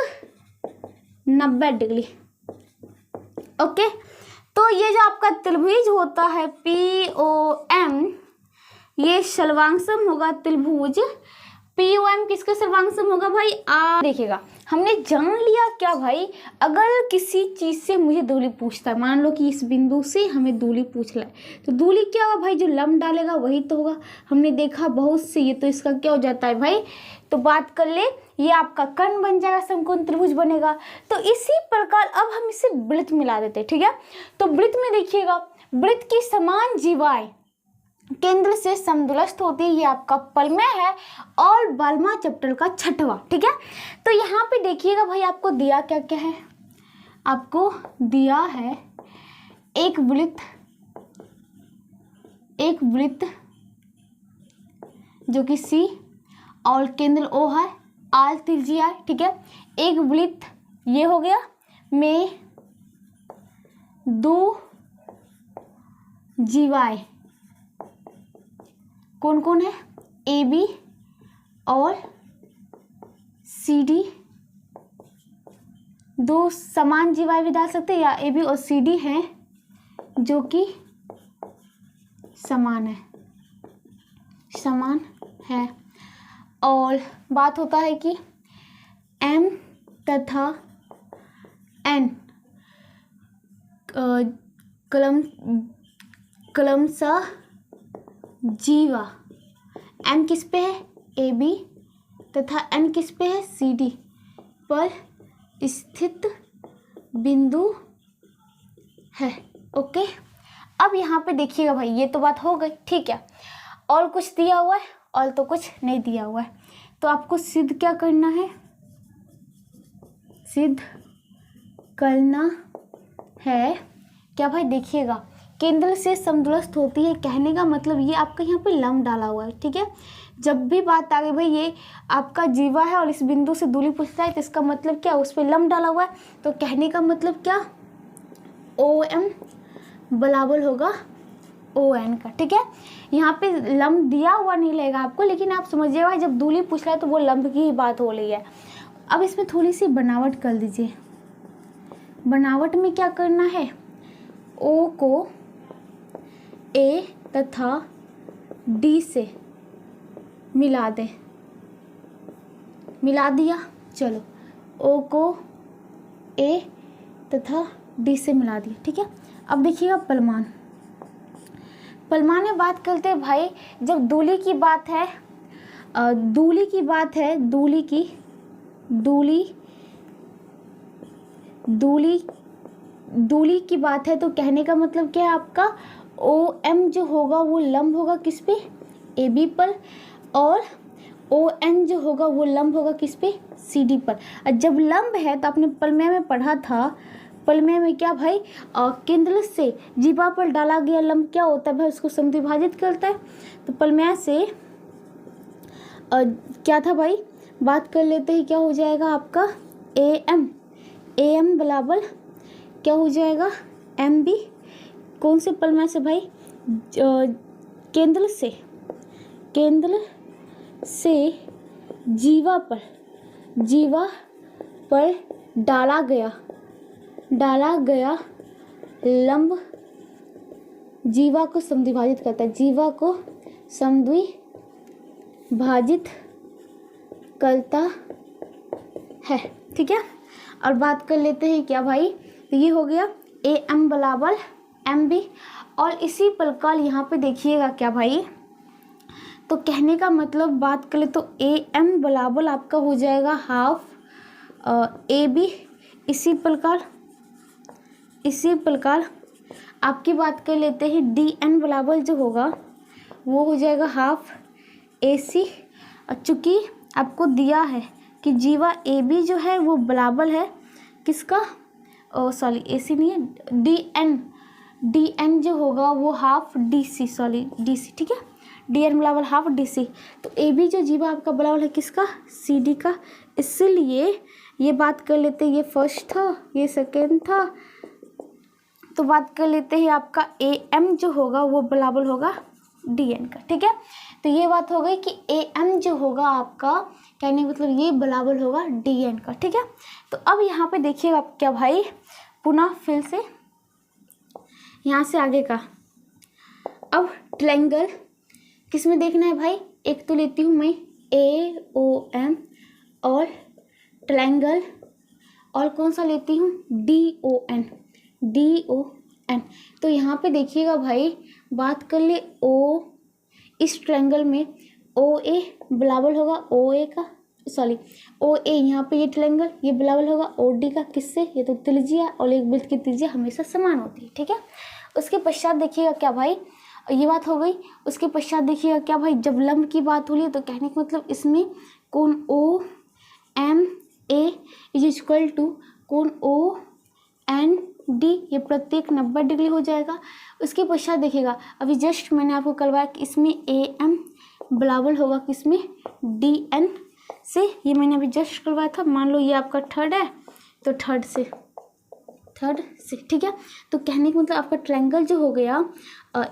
90 डिग्री। ओके, तो ये जो आपका त्रिभुज होता है POM, ये सर्वांगसम होगा त्रिभुज POM किसका सर्वांगसम होगा भाई देखिएगा हमने जान लिया क्या भाई, अगर किसी चीज से मुझे दूरी पूछता है, मान लो कि इस बिंदु से हमें दूरी पूछ रहा है तो दूरी क्या होगा भाई, जो लंब डालेगा वही तो होगा। हमने देखा बहुत से, ये तो इसका क्या हो जाता है भाई, तो बात कर ले ये आपका कर्ण बन जाएगा, समकोण त्रिभुज बनेगा। तो इसी प्रकार अब हम इसे वृत्त मिला देते हैं, ठीक है। तो वृत्त में देखिएगा वृत्त की समान जीवाएं केंद्र से समदूरस्थ होती है, ये आपका परिमेय है और बर्मा चैप्टर का 6वां, ठीक है। तो यहाँ पे देखिएगा भाई आपको दिया क्या क्या है, आपको दिया है एक वृत्त जो कि C और केंद्र O है, आल त्रिज्या है, ठीक है। एक वृत्त ये हो गया, में दो जीवाएं कौन कौन है? ए बी और सी डी। दो समान जीवाएं भी डाल सकते हैं, या ए बी और सी डी हैं जो कि समान है। और बात होता है कि एम तथा एन क्रमशः जीवा एम किस पे है? ए बी तथा एन किस पे है? सी डी पर स्थित बिंदु है। ओके, अब यहाँ पे देखिएगा भाई, ये तो बात हो गई, ठीक है। और कुछ दिया हुआ है और तो कुछ नहीं दिया हुआ है, तो आपको सिद्ध क्या करना है? सिद्ध करना है क्या भाई? देखिएगा, केंद्र से समदूरस्थ होती है, कहने का मतलब ये आपका यहाँ पे लंब डाला हुआ है, ठीक है। जब भी बात आ गई भाई ये आपका जीवा है और इस बिंदु से दूरी पूछता है, तो इसका मतलब क्या? उस पर लंब डाला हुआ है, तो कहने का मतलब क्या? ओ एम बराबर होगा ओ एन का, ठीक है। यहाँ पे लंब दिया हुआ नहीं लगेगा आपको, लेकिन आप समझिएगा जब दूरी पूछ रहा है तो वो लंब की ही बात हो रही है। अब इसमें थोड़ी सी बनावट कर दीजिए। बनावट में क्या करना है? ओ को ए तथा डी से मिला दे। मिला दिया, चलो ओ को ए तथा डी से मिला दिया, ठीक है। अब देखिएगा परिमाण में बात करते हैं भाई, जब दूरी की बात है, दूरी की बात है, तो कहने का मतलब क्या है आपका? ओ एम जो होगा वो लंब होगा किस पे? ए बी पर, और ओ एन जो होगा वो लंब होगा किस पे? सी डी पर। जब लंब है तो आपने परिमेय में पढ़ा था, परिमेय में क्या भाई? केंद्र से जीवा पर डाला गया लंब क्या होता है भाई? उसको समद्विभाजित करता है। तो परिमेय से क्या था भाई? बात कर लेते हैं, क्या हो जाएगा आपका? ए एम बराबर क्या हो जाएगा? M B. कौन से परिमेय से भाई? केंद्र से जीवा पर डाला गया लंब जीवा को समद्विभाजित करता है, जीवा को समद्विभाजित करता है, ठीक है। और बात कर लेते हैं क्या भाई? तो ये हो गया ए एम बराबर एम बी। और इसी प्रकार यहाँ पे देखिएगा क्या भाई, तो कहने का मतलब बात करें तो ए एम बराबर आपका हो जाएगा हाफ ए बी। इसी प्रकार आपकी बात कर लेते हैं, डी एन बराबर जो होगा वो हो जाएगा हाफ ए सी। चूँकि आपको दिया है कि जीवा ए बी जो है वो बराबर है किसका? सॉरी ए सी नहीं है, डी एन जो होगा वो हाफ डी सी, ठीक है। डी एन बराबर हाफ डी सी, तो ए बी जो जीवा आपका बराबर है किसका? सी डी का। इसलिए ये बात कर लेते हैं, ये फर्स्ट था, ये सेकेंड था, तो बात कर लेते हैं आपका ए एम जो होगा वो बराबर होगा डी एन का, ठीक है। तो ये बात हो गई कि ए एम जो होगा आपका, कहने का मतलब ये बराबर होगा डी एन का, ठीक है। तो अब यहाँ पे देखिएगा क्या भाई, पुनः फिर से यहाँ से आगे का। अब ट्रायंगल किस में देखना है भाई? एक तो लेती हूँ मैं ए ओ एम, और ट्रायंगल और कौन सा लेती हूँ? D O N. तो यहाँ पे देखिएगा भाई, बात कर ले ओ, इस ट्रायंगल में ओ ए बराबर होगा ओ ए का, सॉरी ओ ए, यहाँ पे ये ट्रायंगल ये बराबर होगा ओ डी का। किससे? ये तो त्रिज्या, और एक वृत्त की त्रिज्या हमेशा समान होती है, ठीक है। उसके पश्चात देखिएगा क्या भाई, ये बात हो गई। उसके पश्चात देखिएगा क्या भाई, जब लंब की बात हो रही है तो कहने का मतलब इसमें कोण O M A is equal to कोण ओ एन डी, ये प्रत्येक 90 डिग्री हो जाएगा। उसके पश्चात देखिएगा, अभी जस्ट मैंने आपको करवाया कि इसमें ए एम बराबर होगा किसमें? डी एन से। ये मैंने अभी जस्ट करवाया था। मान लो ये आपका थर्ड है तो थर्ड से, थर्ड से, ठीक है। तो कहने का मतलब आपका ट्रायंगल जो हो गया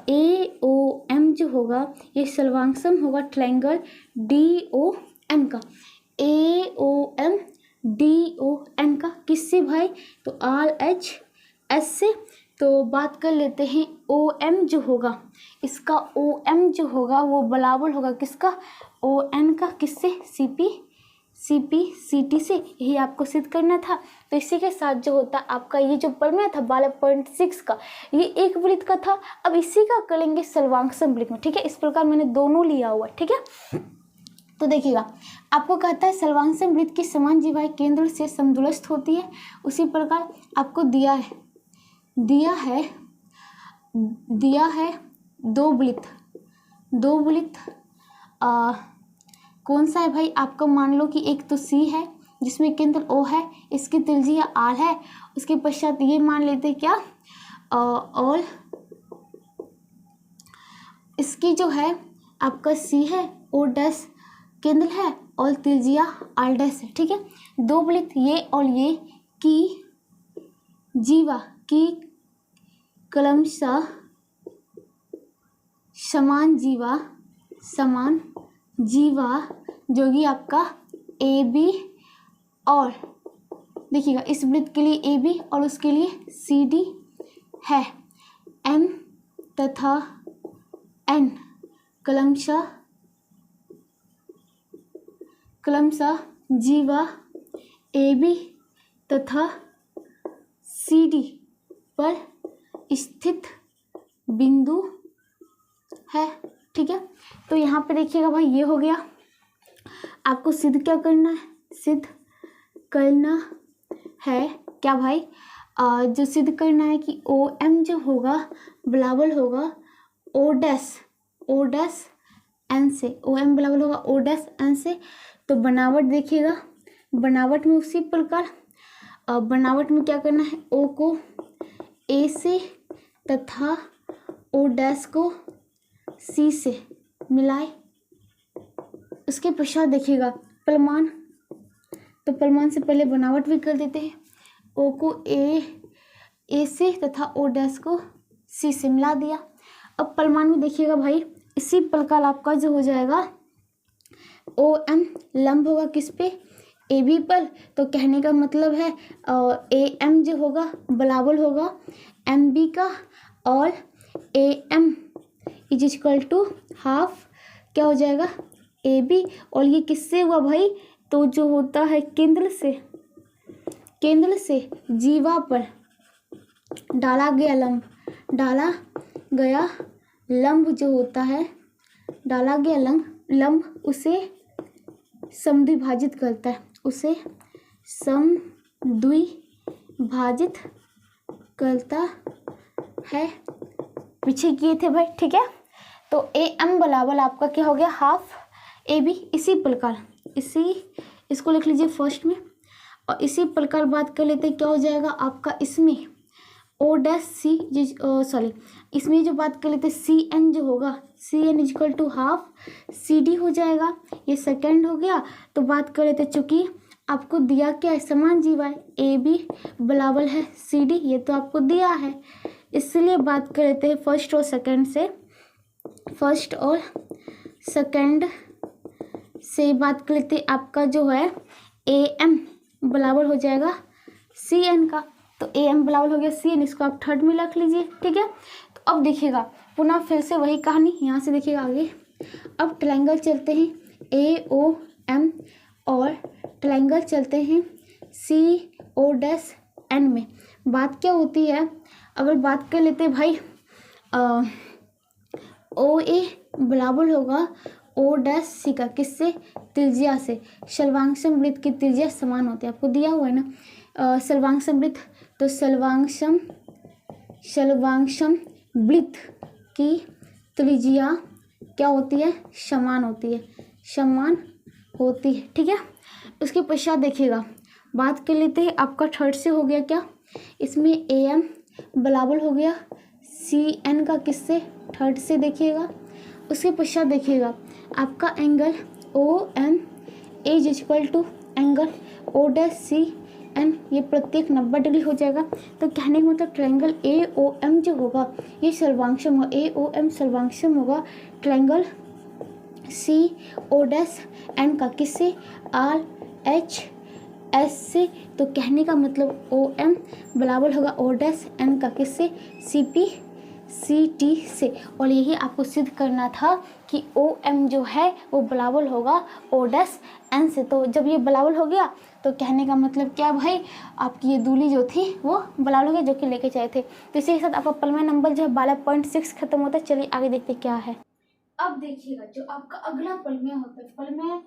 ए ओ एम जो होगा ये सर्वांगसम होगा ट्रायंगल डी ओ एम का, A O M D O M का। किससे भाई? तो आर एच एस से। तो बात कर लेते हैं ओ एम जो होगा, इसका ओ एम जो होगा वो बराबर होगा किसका? ओ एन का। किससे? सी पी सी टी से। यही आपको सिद्ध करना था। तो इसी के साथ जो होता है आपका ये जो प्रमेय था 12.6 का, ये एक वृत्त का था। अब इसी का करेंगे सर्वांगसम वृत्त में, ठीक है। इस प्रकार मैंने दोनों लिया हुआ है, ठीक है। तो देखिएगा आपको कहता है सर्वांगसम वृत्त की समान जीवाएं केंद्र से समदूरस्थ होती है। उसी प्रकार आपको दिया है दो वृत्त कौन सा है भाई? आपको मान लो कि एक तो सी है जिसमें केंद्र ओ है, इसकी त्रिज्या आर है। उसके पश्चात ये मान लेते हैं क्या? और इसकी जो है आपका सी है, ओ डैश केंद्र है और त्रिज्या आर डैश है, ठीक है। दो वृत्त ये और ये की जीवा की क्रमशः समान जीवा जो कि आपका ए बी, और देखिएगा इस वृत्त के लिए ए बी और उसके लिए सी डी है। एम तथा एन क्रमशः जीवा ए बी तथा सी डी पर स्थित बिंदु है, ठीक है। तो यहाँ पे देखिएगा भाई ये हो गया। आपको सिद्ध क्या करना है? सिद्ध करना है क्या भाई? जो सिद्ध करना है कि ओ एम जो होगा बराबर होगा ओ डैश एन से। ओ एम बराबर होगा ओ डैश एन से। तो बनावट देखिएगा, बनावट में उसी प्रकार बनावट में क्या करना है? ओ को ए से तथा ओ डैश को सी से मिलाए। उसके पश्चात देखिएगा परिमाण, तो परिमाण से पहले बनावट भी कर देते हैं। ओ को ए से तथा ओ डैश को सी से मिला दिया। अब परिमाण में देखिएगा भाई इसी प्रकार आपका जो हो जाएगा ओ एम लंब होगा किस पे? ए बी पर। तो कहने का मतलब है ए एम जो होगा बराबर होगा एम बी का, और A M is equal to half क्या हो जाएगा? A B. और ये किससे हुआ भाई? तो जो होता है केंद्र से जीवा पर डाला गया लंब जो होता है, डाला गया लंब उसे समद्विभाजित करता है, उसे समद्विभाजित करता है। पीछे किए थे भाई, ठीक है। तो ए एम बराबर आपका क्या हो गया? Half A B. इसी प्रकार इसको लिख लीजिए फर्स्ट में, और इसी प्रकार बात कर लेते हैं क्या हो जाएगा आपका इसमें ओ डैश सी, इसमें जो बात कर लेते हैं सी एन जो होगा, C N is equal to half C D हो जाएगा। ये सेकेंड हो गया। तो बात कर लेते चूँकि आपको दिया क्या है? समान जीवा है, ए बी बराबर है सी डी, ये तो आपको दिया है। इसलिए बात कर लेते हैं फर्स्ट और सेकेंड से बात कर लेते हैं आपका जो है ए एम बराबर हो जाएगा सी एन का। तो ए एम बराबर हो गया सी एन, इसको आप थर्ड में रख लीजिए, ठीक है। तो अब देखिएगा पुनः फिर से वही कहानी, यहाँ से देखिएगा आगे। अब ट्रायंगल चलते हैं ए ओ एम और ट्रायंगल चलते हैं सी ओ डैश एन में। बात क्या होती है? अगर बात कर लेते हैं भाई ओ ए बराबर होगा ओ डैश सी का, किससे? त्रिज्या से। सर्वांगसम वृत्त की त्रिज्या समान होती है, आपको दिया हुआ है ना सर्वांगसम वृत्त। तो सर्वांगसम वृत्त की त्रिज्या क्या होती है? समान होती है, ठीक है। उसके पश्चात देखिएगा बात कर लेते हैं आपका थर्ड से हो गया क्या? इसमें ए एम बराबर हो गया सी एन का, किससे? थर्ड से देखिएगा। उसके पश्चात देखिएगा आपका angle O M is equal to angle O dash C N ये प्रत्येक 90 डिग्री हो जाएगा। तो कहने का मतलब ट्रायंगल ए ओ एम जो होगा ये सर्वांक्षम होगा, ए ओ एम सर्वांक्षम होगा triangle C O dash N का, किससे, आर एच एस से। तो कहने का मतलब ओ एम बराबर होगा ओ डैश एन का, किससे, सी पी सी टी से। और यही आपको सिद्ध करना था कि ओ एम जो है वो बराबर होगा ओ डैश एन से। तो जब ये बराबर हो गया तो कहने का मतलब क्या भाई, आपकी ये दूरी जो थी वो बराबर हो गई जो कि लेके चाहे थे। तो इसी के साथ आपका पलमा नंबर जो है 12.6 खत्म होता है। चलिए आगे देखते क्या है। अब देखिएगा जो आपका अगला पलमे होता है, पलमे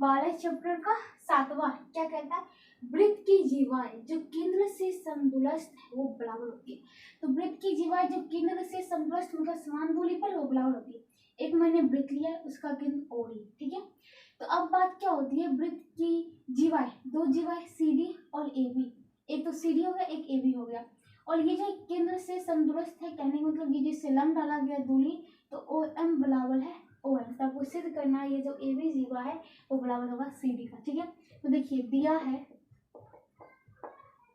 12 चैप्टर का 7वां क्या कहता है, वृत्त की जीवाएं जो केंद्र से समदूरस्थ है वो बराबर होती है। तो वृत्त की जीवाएं जो केंद्र से समदूरस्थ मतलब समान दूरी पर वो बराबर होती है। एक मैंने वृत्त लिया है उसका केंद्र ओ डी, ठीक है। तो अब बात क्या होती है, वृत्त की जीवाएं, दो जीवाएं सी डी और ए बी, एक तो सी डी हो गया एक ए बी हो गया। और ये जो केंद्र से समदूरस्थ है कहने का मतलब ये जिससे लंब डाला गया दूरी, तो ओ एम बराबर है ओ एम। तो आपको सिद्ध करना है ये जो ए बी जीवा है वो बराबर होगा सी डी का, ठीक है। तो देखिए दिया है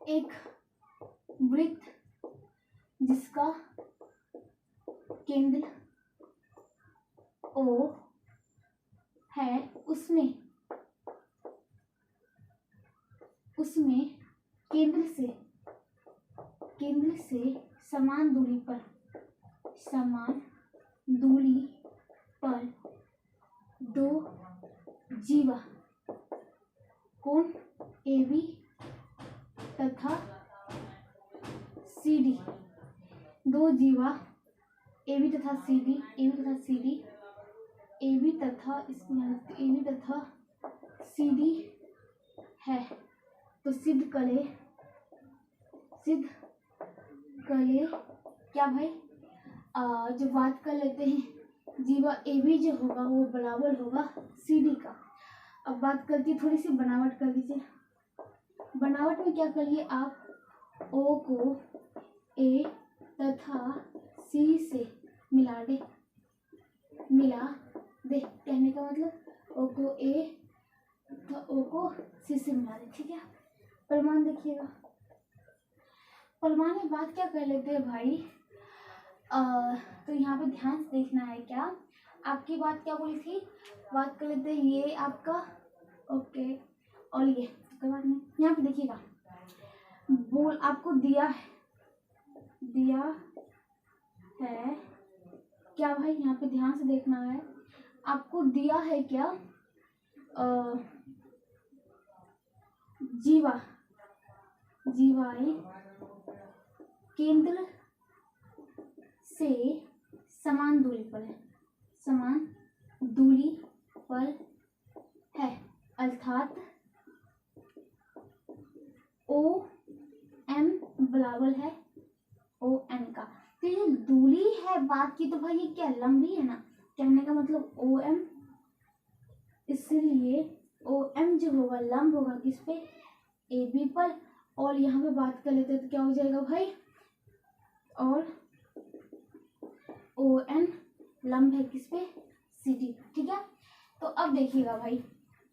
एक वृत्त जिसका केंद्र ओ है, उसमें केंद्र से समान दूरी पर दो जीवा कोण ए बी तथा सी डी, दो जीवा ए बी तथा सी डी, ए बी तथा सी डी है। तो सिद्ध करे क्या भाई, जो बात कर लेते हैं जीवा ए बी जो होगा वो बराबर होगा सी डी का। अब बात करती थोड़ी सी बनावट कर लीजिए। बनावट में क्या करिए आप ओ को ए तथा सी से मिला दे, कहने का मतलब ओ को ए तथा ओ को सी से मिला दे, ठीक है। प्रमाण देखिएगा, प्रमाण में बात क्या कर लेते हैं भाई, तो यहाँ पे ध्यान से देखना है क्या आपकी बात क्या बोली थी, बात कर लेते हैं ये आपका ओके और ये कोई बात नहीं। यहाँ पे देखिएगा बोल आपको दिया है क्या भाई, यहाँ पे ध्यान से देखना है, आपको दिया है क्या जीवाएं केंद्र से समान दूरी पर है, अर्थात ओ एम बराबर है ओ एन का। तो ये दूरी है बात की, तो भाई ये क्या लंबी है ना, कहने का मतलब ओ एम, इसलिए ओ एम जो होगा लंब होगा किस पे, ए बी पर। और यहाँ पे बात कर लेते हैं तो क्या हो जाएगा भाई, और ओ एन लंब है किस पे, सी डी, ठीक है। तो अब देखिएगा भाई,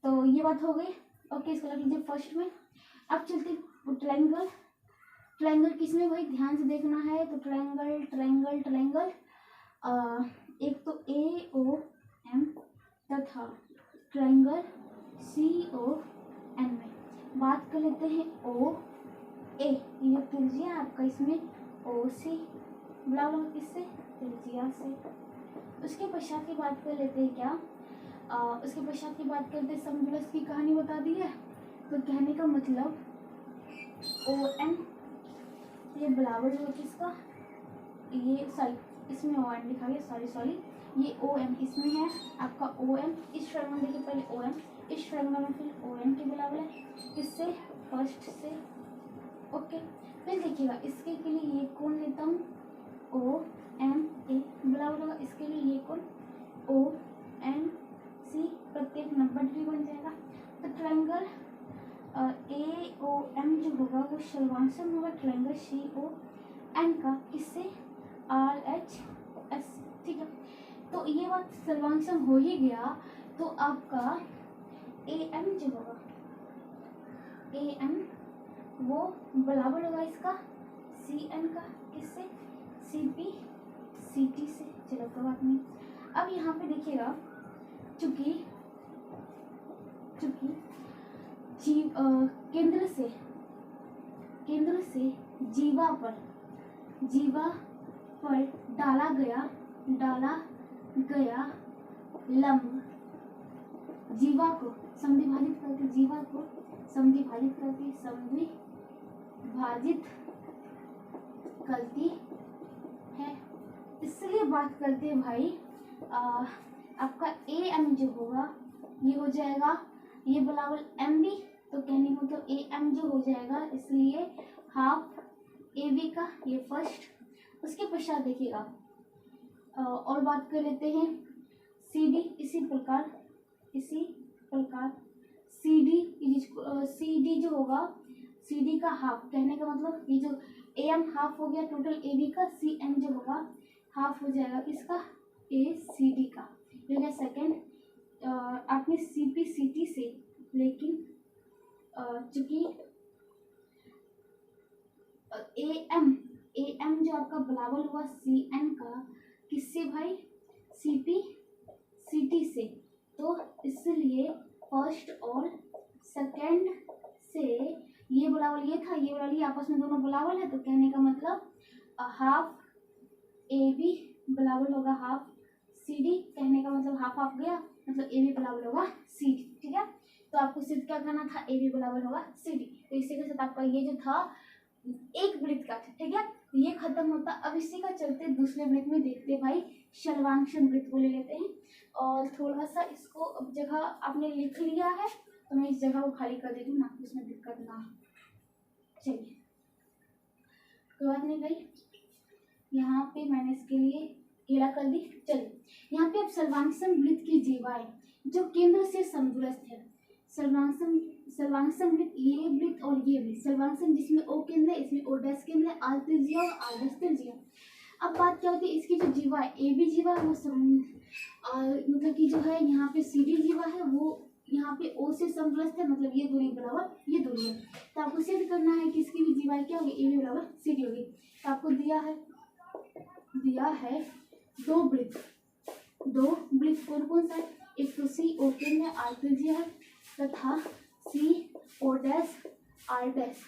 तो ये बात हो गई ओके, इसको लग लीजिए फर्स्ट में। अब चलते ट्रायंगल किस में भाई, ध्यान से देखना है। तो ट्रायंगल एक तो ए ओ एम तथा ट्रायंगल सी ओ एन में बात कर लेते हैं ओ ए, ये त्रिज्या आपका इसमें ओ सी बराबर किससे, त्रिज्या से। उसके पश्चात की बात कर लेते हैं क्या, उसके पश्चात की बात करते हैं समदूरस्थ की कहानी बता दी है। तो कहने का मतलब ओ एन ये बराबर होगा किसका, ये सॉरी इसमें ओ एन लिखा गया, सॉरी ये ओ एम इसमें है आपका ओ एम, इस ट्रायंगल देखिए पहले ओ एम, इस ट्रायंगल में फिर ओ एन के बराबर है, किससे, फर्स्ट से ओके। फिर देखिएगा इसके के लिए ये कोण लेता हूँ ओ एम ए बराबर होगा, इसके लिए ये कोण ओ एन सी प्रत्येक 90 डिग्री बन जाएगा। तो ट्रायंगल ए ओ एम जो होगा वो सर्वांक्षम होगा ट्रायंगल सी ओ एन का, किससे, आर एच एस, ठीक है। तो ये बात सर्वांक्षम हो ही गया, तो आपका ए एम जो होगा ए एम वो बराबर होगा इसका सी एन का, किससे, सी पी सी टी से। चलो कोई बात नहीं। अब यहाँ पे देखिएगा, चूंकि जीव केंद्र से जीवा पर डाला गया लंब जीवा को समविभाजित करती है। इसलिए बात करते हैं भाई, आपका ए एम जो होगा ये हो जाएगा, ये बराबर एम बी, तो कहने का मतलब ए एम जो हो जाएगा, इसलिए हाफ ए बी का, ये फर्स्ट। उसके पश्चात देखिएगा और बात कर लेते हैं सी डी। इसी प्रकार सी डी जो होगा, सी डी का हाफ, कहने का मतलब ये जो ए एम हाफ हो गया टोटल ए बी का, सी एम जो होगा हाफ हो जाएगा इसका ए सी डी का, हो गया सेकेंड। आपने सी पी सी टी से, लेकिन चूंकि ए एम जो आपका बराबर हुआ सी एन का, किससे भाई, सी पी सी टी से, तो इसलिए फर्स्ट और सेकेंड से ये बराबर ये था, ये बराबर ये, आपस में दोनों बराबर है, तो कहने का मतलब हाफ ए बी बराबर होगा हाफ सी डी, कहने का मतलब हाफ हाफ गया, मतलब ए बी बराबर होगा सी डी। ठीक है, तो आपको सिर्फ क्या करना था, ए बी बराबर होगा सी डी। तो इसी के साथ आपका ये जो था एक वृत्त का था। ठीक है, तो ये खत्म होता। अब इसी का चलते दूसरे वृत्त में देखते हैं भाई, सर्वांक्षण वृत्त को ले लेते हैं। और थोड़ा सा इसको अब जगह आपने लिख लिया है, तो मैं इस जगह को खाली कर देती हूँ ना, उसमें दिक्कत ना हो। चलिए कोई बात नहीं भाई, यहाँ पे मैंने इसके लिए टेढ़ा कर दी। चलिए यहाँ पे अब सर्वांक्षण वृत्त की जीवाएं जो केंद्र से समदूरस्थ है, सर्वांक्षण वृत्त, ये वृत्त और ये वृत्त, सर्वांक्षण जिसमें ओ केंद्र है, इसमें ओ डैश केंद्र है, आर त्रिज्या और आर डैश त्रिज्या। अब बात क्या होती है, इसकी जो जीवा है, ए बी जीवा वो मतलब कि जो है यहाँ पे सी डी जीवा है, वो यहाँ पे ओ से समदूरस्थ है, मतलब ये दूरी बराबर ये दूरी है। तो आपको सिद्ध करना है कि इसकी भी जीवाएं क्या होगी, ए बी बराबर सी डी होगी। तो आपको दिया है दो वृत्त कौन कौन सा है, एक तो सी ओ केंद्र है, आर त्रिज्या है, तथा सी ओ डैश आर डैश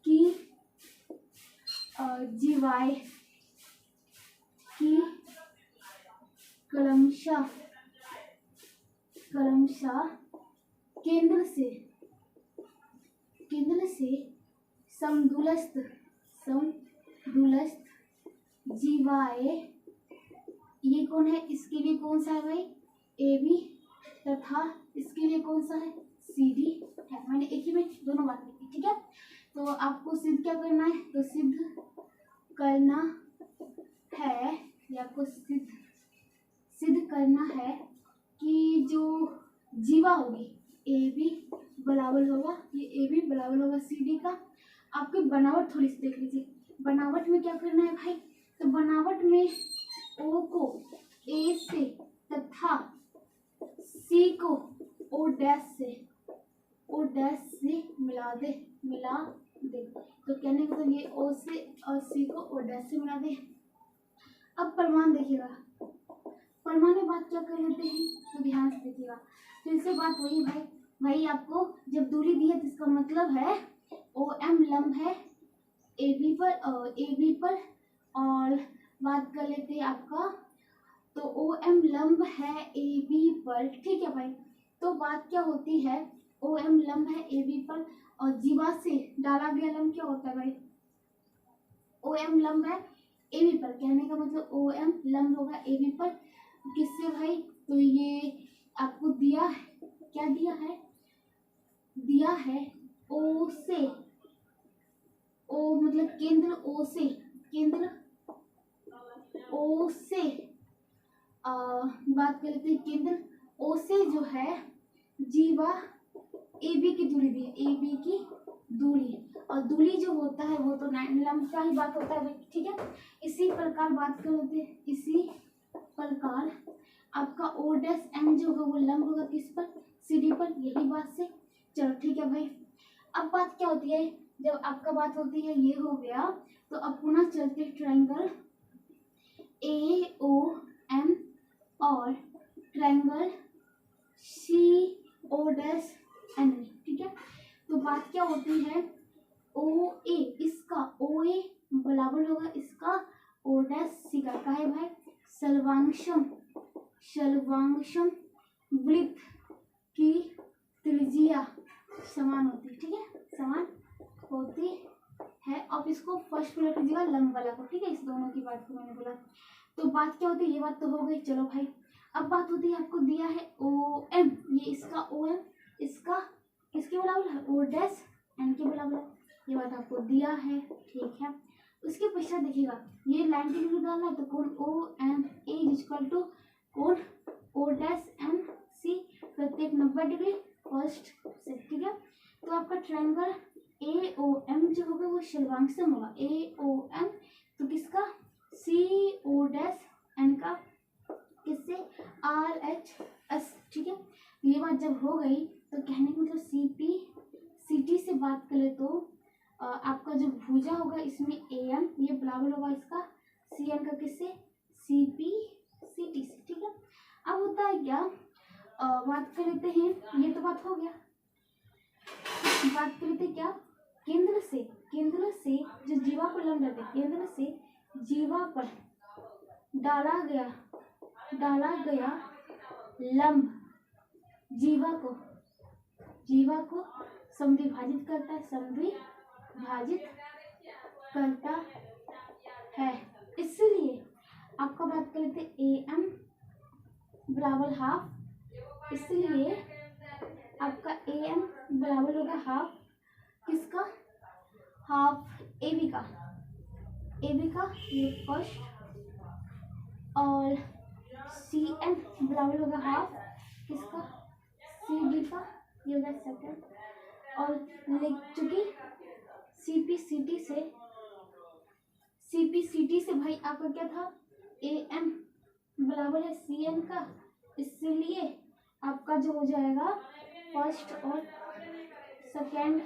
की जीवाएं की क्रमशः केंद्र से समदूरस्थ जीवाएं, ये कौन है, इसके लिए कौन सा है भाई, ए बी, तथा इसके लिए कौन सा है, सी डी है। मैंने एक ही में दोनों बात लिखी। ठीक है, तो आपको सिद्ध क्या करना है, तो सिद्ध करना है, या आपको सिद्ध करना है कि जो जीवा होगी ए बी बराबर होगा, ये ए बी बराबर होगा सी डी का। आपकी बनावट थोड़ी सी देख लीजिए, बनावट में क्या करना है भाई, तो बनावट में ओ को ए से तथा सी को ओ डैश से मिला दे। तो कहने का मतलब ये ओ से और सी को ओ डैश से मिला दे। अब प्रमाण देखिएगा, प्रमाण में बात क्या कर लेते हैं, तो ध्यान से देखिएगा। फिर से बात वही भाई आपको जब दूरी दी है तो इसका मतलब है ओ एम लंब है ए बी पर, और बात कर लेते हैं आपका, तो ओ एम लंब है ए बी पर। ठीक है भाई, तो बात क्या होती है, ओ एम लंब है ए बी पर, और जीवा से डाला गया लंब क्या होता है भाई, ओ एम लंब है ए बी पर, कहने का मतलब ओ एम लंब होगा ए बी पर, किससे भाई, तो ये आपको दिया है, क्या दिया है ओ से, ओ मतलब केंद्र ओ से बात कर लेते हैं, केंद्र ओ से जो है जीवा ए बी की दूरी दी है, ए बी की दूरी, और दूरी जो होता है वो तो लंब का ही बात होता है। ठीक है, इसी प्रकार बात कर लेते हैं, इसी प्रकार आपका ओ डैश एम जो होगा वो लंब होगा किस पर, सी डी पर, यही बात से। चलो ठीक है भाई, अब बात क्या होती है, जब आपका बात होती है ये हो गया, तो अब पुनः चलते ट्रायंगल ए ओ एम और triangle C O dash N, ठीक है। तो बात क्या होती है, ओ ए, इसका ओ ए बराबर होगा इसका ओ डैश सी का है भाई, सर्वांशम वृत्त की त्रिज्या समान होती है, ठीक है, समान होती है। अब इसको फर्स्ट पुट कीजिएगा लंब वाला को, ठीक है, इस दोनों की बात को मैंने बोला। तो बात क्या होती है, ये बात तो हो गई, चलो भाई अब बात होती है, आपको दिया है ओ एम, ये इसका ओ एम, इसका किसके बराबर है, ओ डैश एन के बराबर है, ये बात आपको दिया है, ठीक है। उसके पश्चात देखिएगा ये 90 डिग्री डालना है, तो कोण O M A is equal to कोण ओ डैश एम सी प्रत्येक 90 डिग्री फर्स्ट से, ठीक है। तो आपका ट्रायंगल ए ओ एम जो होगा वो सर्वांशम होगा, ए ओ एम तो किसका, सी ओ डैश एन का किससे, आर एच एस, ठीक है। ये बात जब हो गई तो कहने का मतलब सी पी सी टी से बात करें तो आपका जो भुजा होगा इसमें ए एम ये बराबर होगा इसका सी एन का किससे, सी पी सी टी से, ठीक है। अब होता है क्या, बात कर लेते हैं, ये तो बात हो गया, बात कर लेते क्या, केंद्र से जो जीवा पर लंब रहते, केंद्र से जीवा पर डाला गया लंब जीवा को समद्विभाजित करता है, इसलिए आपका बात कर लेते ए एम बराबर हाफ, इसलिए आपका ए एम बराबर होगा हाफ किसका, हाफ ए बी का ये फर्स्ट, और सी एन बराबर होगा हाफ किसका, सी डी का ये होगा सेकेंड, और चूंकि सी पी सी टी से भाई आपका क्या था, ए एम बराबर है सी एन का, इसलिए आपका जो हो जाएगा फर्स्ट और सेकेंड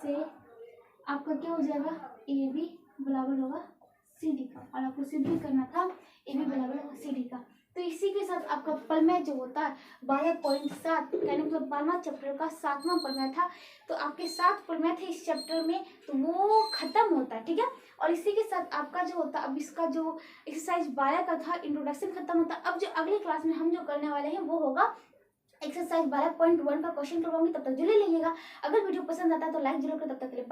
से आपका क्या हो जाएगा, ए बी बराबर होगा सी डी का, और आपको सिद्ध भी करना था ए बी बराबर होगा सी डी का। तो इसी के साथ आपका प्रमेय जो होता है 12.7 कहने मतलब 12वां चैप्टर का 7वां प्रमेय था। तो आपके 7 प्रमेय थे इस चैप्टर में, तो वो खत्म होता है, ठीक है। और इसी के साथ आपका जो होता है, अब इसका जो एक्सरसाइज 12 का था इंट्रोडक्शन खत्म होता है। अब जो अगली क्लास में हम जो करने वाले हैं वो होगा एक्सरसाइज 12.1 का क्वेश्चन करवाऊंगी, तब तक जुड़े रहिएगा। अगर वीडियो पसंद आता है तो लाइक जरूर करें, तब तक के लिए